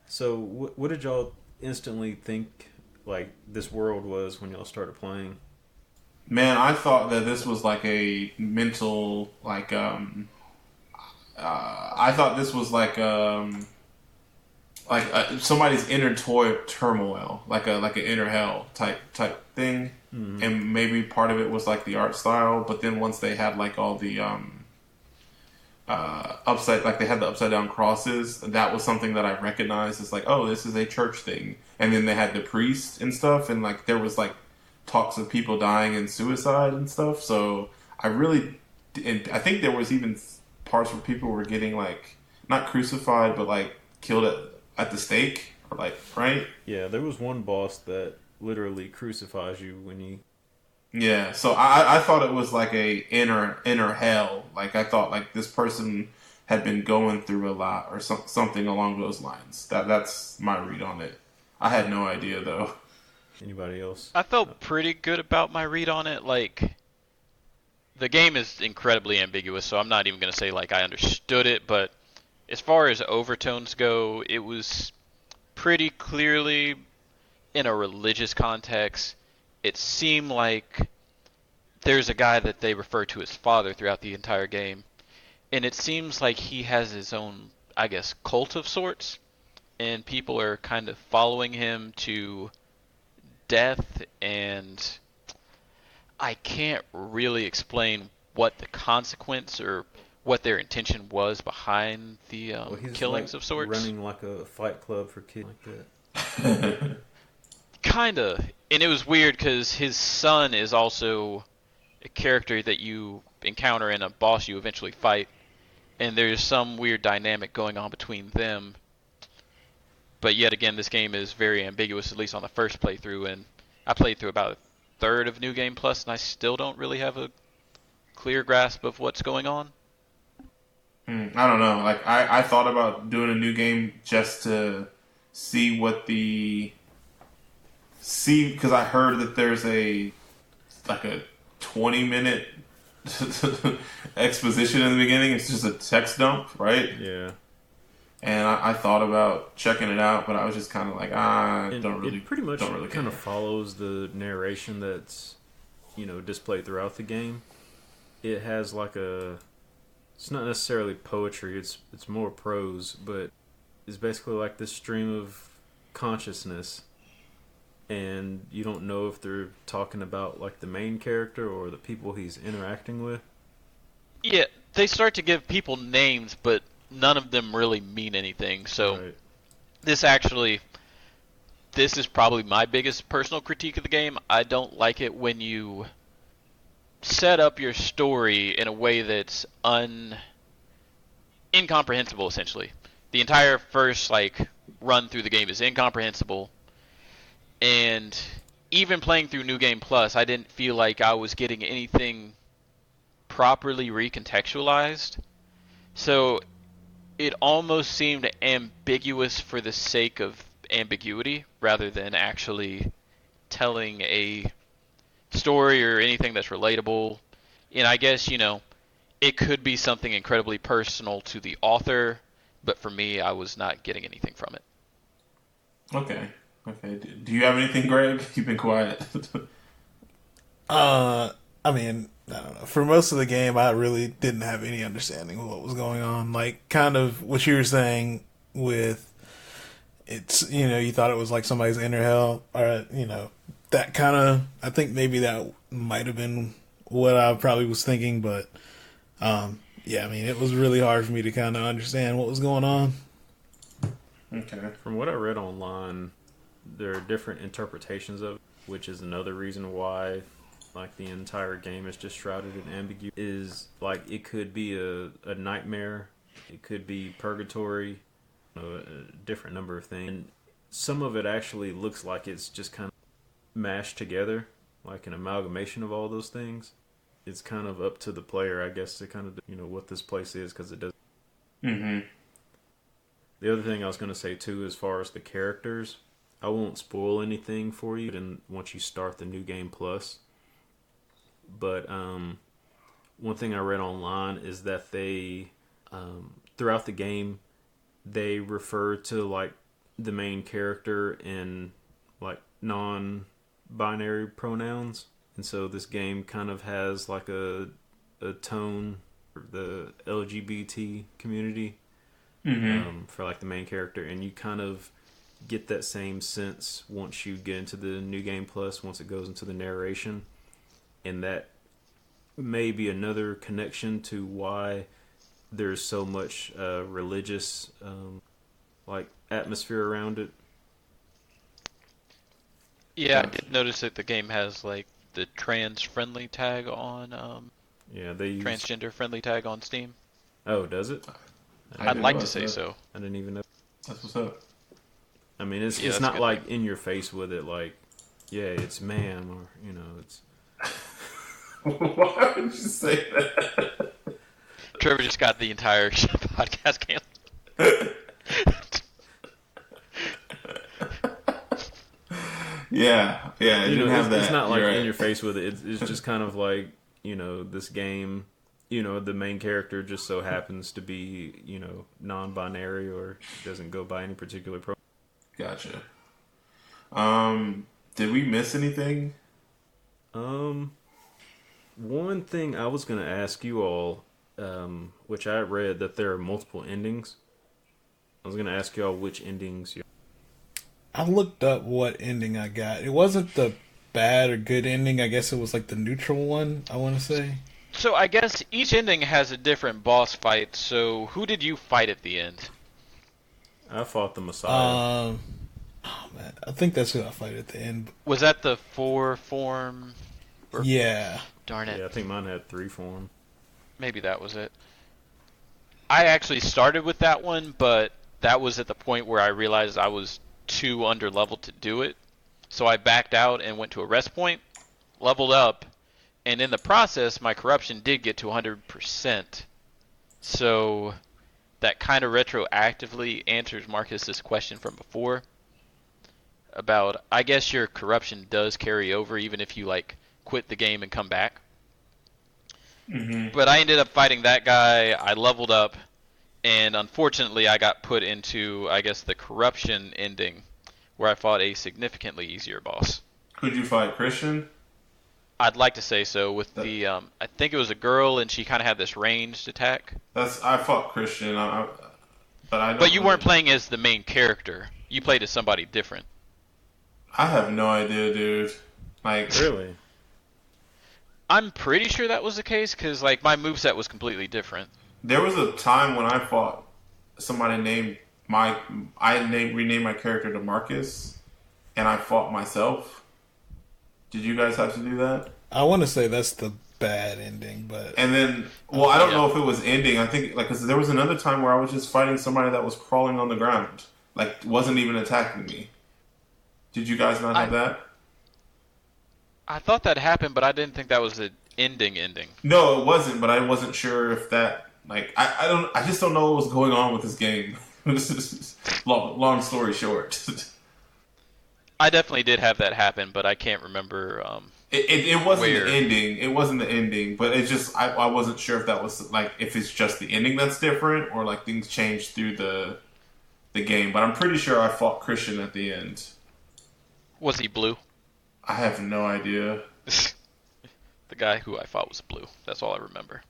So what did y'all instantly think like this world was when y'all started playing? Man, I thought that this was like a mental, like I thought this was like somebody's inner turmoil, like an inner hell type thing, and maybe part of it was like the art style. But then once they had like all the they had the upside down crosses, that was something that I recognized as like, oh, this is a church thing. And then they had the priest and stuff, and like there was like talks of people dying and suicide and stuff. So I think there was even parts where people were getting like not crucified, but like killed at the stake, or like, right? Yeah, there was one boss that literally crucifies you when you. Yeah, so I thought it was like a inner hell. Like I thought like this person had been going through a lot or something along those lines. That's my read on it. I had no idea though. Anybody else? I felt pretty good about my read on it. Like, the game is incredibly ambiguous, so I'm not even going to say like I understood it, but as far as overtones go, it was pretty clearly in a religious context. It seemed like there's a guy that they refer to as Father throughout the entire game, and it seems like he has his own, I guess, cult of sorts, and people are kind of following him to death, and I can't really explain what the consequence or what their intention was behind the killings like of sorts. Running like a fight club for kids like that. Kinda. And it was weird because his son is also a character that you encounter in a boss you eventually fight, and there's some weird dynamic going on between them. But yet again, this game is very ambiguous, at least on the first playthrough, and I played through about a third of New Game Plus, and I still don't really have a clear grasp of what's going on. I don't know. Like I thought about doing a new game just to see because I heard that there's a 20-minute exposition in the beginning. It's just a text dump, right? Yeah. And I thought about checking it out, but I was just kind of like, don't really. It pretty much don't really kind care. of follows the narration that's, displayed throughout the game. It has like it's not necessarily poetry. It's more prose, but it's basically like this stream of consciousness, and you don't know if they're talking about like the main character or the people he's interacting with. Yeah, they start to give people names, but none of them really mean anything. So Right. this is probably my biggest personal critique of the game. I don't like it when you set up your story in a way that's incomprehensible, essentially. The entire first run through the game is incomprehensible, and even playing through New Game Plus, I didn't feel like I was getting anything properly recontextualized. So it almost seemed ambiguous for the sake of ambiguity rather than actually telling a story or anything that's relatable. And I guess, it could be something incredibly personal to the author, but for me, I was not getting anything from it. Okay. Okay. Do you have anything, Greg? You've been quiet. I mean, I don't know. For most of the game, I really didn't have any understanding of what was going on. Like, kind of what you were saying with it's, you thought it was like somebody's inner hell, or, that kind of, I think maybe that might have been what I probably was thinking, but, yeah, I mean, it was really hard for me to kind of understand what was going on. Okay. From what I read online, there are different interpretations of it, which is another reason why like the entire game is just shrouded in ambiguity. Is like it could be a nightmare, it could be purgatory, a different number of things. And some of it actually looks like it's just kind of mashed together, like an amalgamation of all those things. It's kind of up to the player, I guess, to kind of what this place is, because it does. Mm-hmm. The other thing I was going to say too, as far as the characters, I won't spoil anything for you. And once you start the new game plus. But one thing I read online is that they, throughout the game, they refer to like the main character in like non-binary pronouns, and so this game kind of has like a tone for the LGBT community, for like the main character, and you kind of get that same sense once you get into the new game plus, once it goes into the narration. And that may be another connection to why there's so much religious like atmosphere around it. Yeah, I did notice that the game has like the trans-friendly tag on. Yeah, they use transgender-friendly tag on Steam. Oh, does it? I'd like to say so. I didn't even know. That's what's up. I mean, it's not like in your face with it, like, yeah, it's ma'am, or it's. Why would you say that? Trevor just got the entire podcast canceled. Yeah, it didn't have that. It's not like right. in your face with it. It's just kind of like, this game, the main character just so happens to be, non-binary or doesn't go by any particular pro. Gotcha. Did we miss anything? One thing I was going to ask you all, which I read that there are multiple endings. I was going to ask you all which endings you. I looked up what ending I got. It wasn't the bad or good ending. I guess it was like the neutral one, I want to say. So I guess each ending has a different boss fight. So who did you fight at the end? I fought the Messiah. Oh man, I think that's who I fight at the end. Was that the 4-form? Yeah. Darn it. Yeah, I think mine had 3 form. Maybe that was it. I actually started with that one, but that was at the point where I realized I was too under leveled to do it. So I backed out and went to a rest point, leveled up, and in the process, my corruption did get to 100%. So that kind of retroactively answers Marcus's question from before about, I guess your corruption does carry over even if you like quit the game and come back. Mm-hmm. But I ended up fighting that guy. I leveled up, and unfortunately, I got put into, I guess, the corruption ending, where I fought a significantly easier boss. Who'd you fight, Christian? I'd like to say so. With the, I think it was a girl, and she kind of had this ranged attack. I fought Christian, But you weren't playing as the main character. You played as somebody different. I have no idea, dude. Like, Really? I'm pretty sure that was the case, because like my moveset was completely different. There was a time when I fought somebody named renamed my character to Marcus, and I fought myself. Did you guys have to do that? I want to say that's the bad ending, but and then, well, I don't know if it was ending. I think because there was another time where I was just fighting somebody that was crawling on the ground, like wasn't even attacking me. Did you guys not have that? I thought that happened, but I didn't think that was the ending. No, it wasn't. But I wasn't sure if that. Like, I just don't know what was going on with this game. long story short. I definitely did have that happen, but I can't remember. It wasn't the ending. It wasn't the ending, but it just I wasn't sure if that was like if it's just the ending that's different or like things changed through the the game, but I'm pretty sure I fought Christian at the end. Was he blue? I have no idea. The guy who I fought was blue. That's all I remember.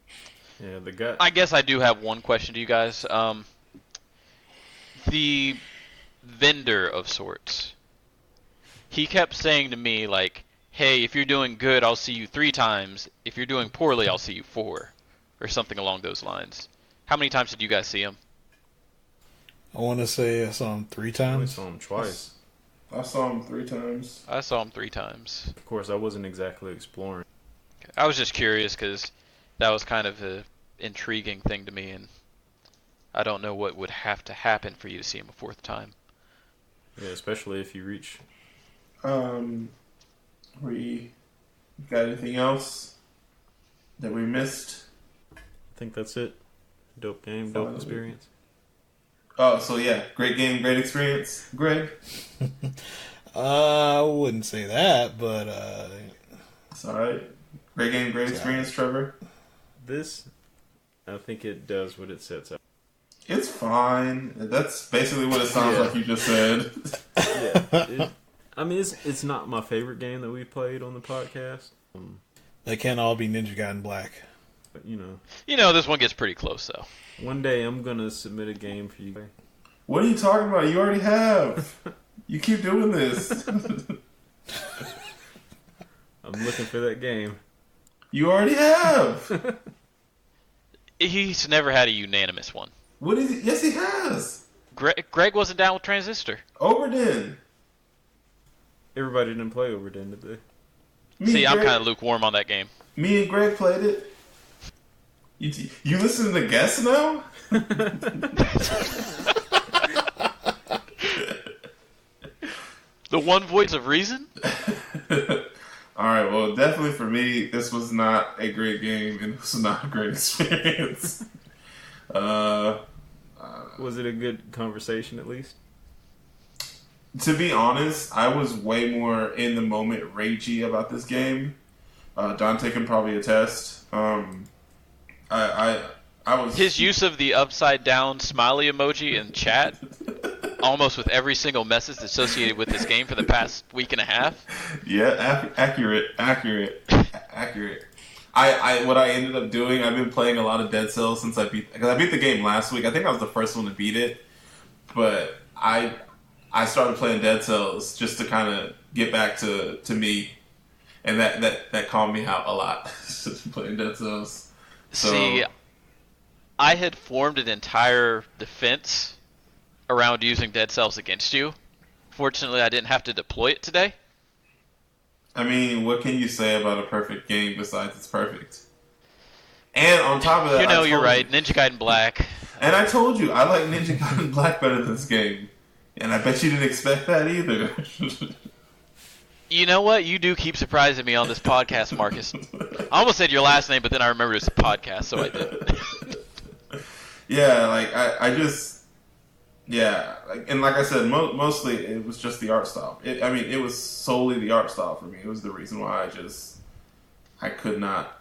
Yeah, the guy. I guess I do have one question to you guys. The vendor of sorts. He kept saying to me, like, hey, if you're doing good, I'll see you 3 times. If you're doing poorly, I'll see you 4. Or something along those lines. How many times did you guys see him? I want to say I saw him 3 times. I saw him twice. I saw him 3 times. I saw him 3 times. Of course, I wasn't exactly exploring. I was just curious because that was kind of an intriguing thing to me, and I don't know what would have to happen for you to see him a 4th time. Yeah, especially if you reach. We got anything else that we missed? I think that's it. Dope game, dope experience. Oh, so yeah, great game, great experience, Greg. I wouldn't say that, but it's all right. Great game, great experience, Trevor. This, I think it does what it sets out. It's fine. That's basically what it sounds like you just said. Yeah, it's not my favorite game that we played on the podcast. they can't all be Ninja Gaiden Black. But this one gets pretty close though. One day I'm gonna submit a game for you. What are you talking about? You already have. You keep doing this. I'm looking for that game. You already have. He's never had a unanimous one. What is it? Yes, he has. Greg wasn't down with Transistor. Overden. Everybody didn't play Overdin, did they? See, I'm kind of lukewarm on that game. Me and Greg played it. You listen to guests now? The one voice of reason? Alright, well, definitely for me, this was not a great game, and it was not a great experience. Was it a good conversation, at least? To be honest, I was way more in the moment ragey about this game. Dante can probably attest. I was... His use of the upside down smiley emoji in chat, almost with every single message associated with this game for the past week and a half. Yeah, accurate. What I ended up doing, I've been playing a lot of Dead Cells since I beat the game last week. I think I was the first one to beat it, but I started playing Dead Cells just to kind of get back to me, and that calmed me out a lot. Playing Dead Cells. So, see, I had formed an entire defense around using Dead Cells against you. Fortunately, I didn't have to deploy it today. I mean, what can you say about a perfect game besides it's perfect? And on top of that, you're right. Ninja Gaiden Black. And I told you, I like Ninja Gaiden Black better than this game. And I bet you didn't expect that either. You know what? You do keep surprising me on this podcast, Marcus. I almost said your last name, but then I remembered it's a podcast, so I did. Yeah, I just... Yeah, and like I said, mostly it was just the art style. It was solely the art style for me. It was the reason why I just could not.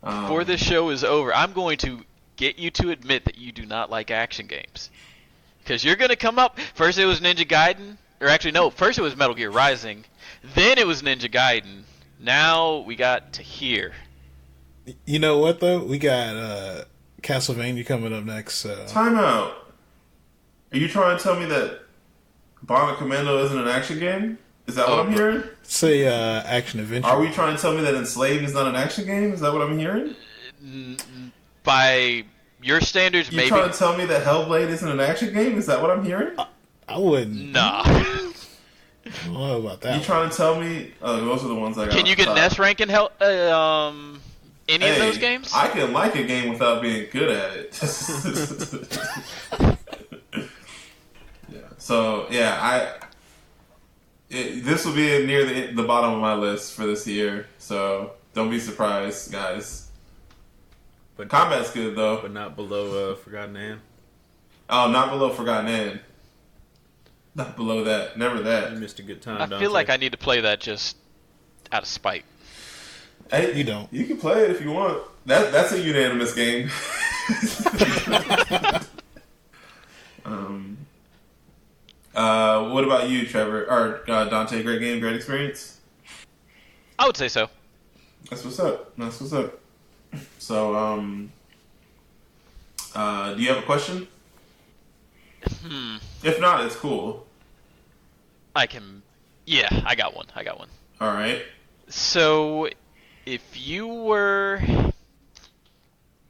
Before this show is over, I'm going to get you to admit that you do not like action games. Because you're going to come up, first it was Ninja Gaiden, or actually no, first it was Metal Gear Rising, then it was Ninja Gaiden, now we got to here. You know what though? We got Castlevania coming up next. So. Time out. Are you trying to tell me that Bionic Commando isn't an action game? Is that what I'm hearing? Say action adventure. Are we trying to tell me that Enslaved is not an action game? Is that what I'm hearing? By your standards, maybe. You're trying to tell me that Hellblade isn't an action game? Is that what I'm hearing? I wouldn't. Nah. I don't know about that. You trying to tell me? Those are the ones I got. Can you get an S rank in any of those games? I can like a game without being good at it. Yeah. So yeah, this will be near the bottom of my list for this year. So don't be surprised, guys. But combat's good though. But not below Forgotten End. Oh, not below Forgotten End. Not below that. Never that. You missed a good time. I feel like I need to play that just out of spite. Hey, you don't. You can play it if you want. That's a unanimous game. What about you, Trevor or Dante? Great game, great experience. I would say so. That's what's up. So, do you have a question? If not, it's cool. I can. Yeah, I got one. All right. So, if you were...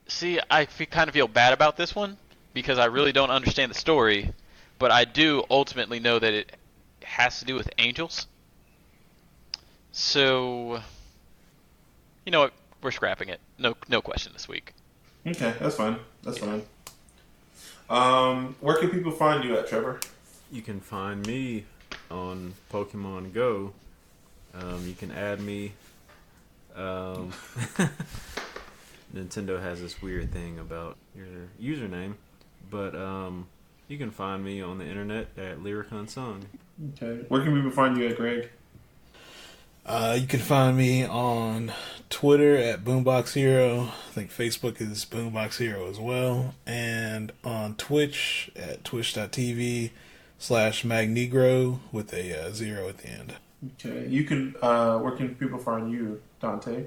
See, I kind of feel bad about this one because I really don't understand the story, but I do ultimately know that it has to do with angels. So, you know what? We're scrapping it. No question this week. Okay, that's fine. Where can people find you at, Trevor? You can find me on Pokemon Go. You can add me. Nintendo has this weird thing about your username, but you can find me on the internet at Lyric Unsung. Okay. Where can people find you at, Greg? You can find me on Twitter at Boombox Hero. I think Facebook is Boombox Hero as well. And on Twitch at twitch.tv/Magnegro with a 0 at the end. Okay. You can. Where can people find you, Dante?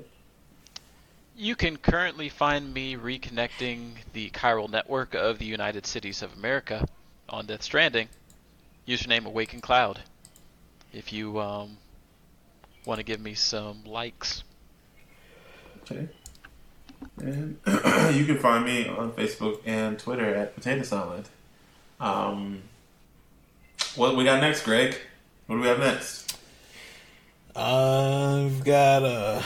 You can currently find me reconnecting the chiral network of the United Cities of America on Death Stranding. Username Awaken Cloud. If you want to give me some likes. Okay. And you can find me on Facebook and Twitter at Potato Salad. What we got next, Greg? What do we have next? I've got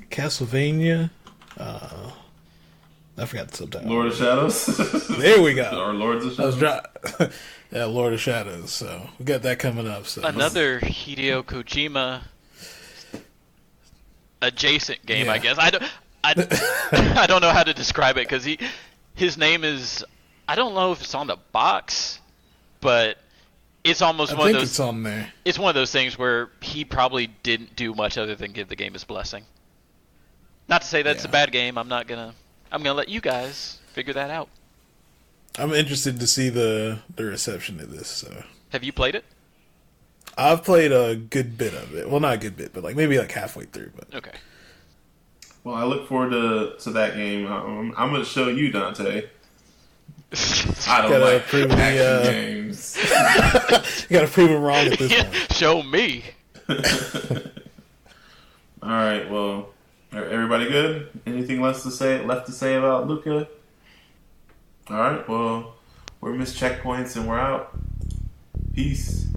Castlevania. I forgot the subtitle. Lord of Shadows. There we go. Or Lords of Shadows. Yeah, Lord of Shadows. So we got that coming up. So another Hideo Kojima adjacent game, Yeah. I guess. I don't know how to describe it because his name is, I don't know if it's on the box, but it's almost I one of think those. it's on there. It's one of those things where he probably didn't do much other than give the game his blessing. Not to say that's a bad game. I'm gonna let you guys figure that out. I'm interested to see the reception of this. So Have you played it? I've played a good bit of it. Well, not a good bit, but maybe halfway through. But Okay. Well, I look forward to that game. I'm going to show you, Dante. I don't Gotta like prove action games. you gotta prove him wrong at this point. Show me. All right. Well, everybody good? Anything left to say about Lucah? All right. Well, we're missed checkpoints and we're out. Peace.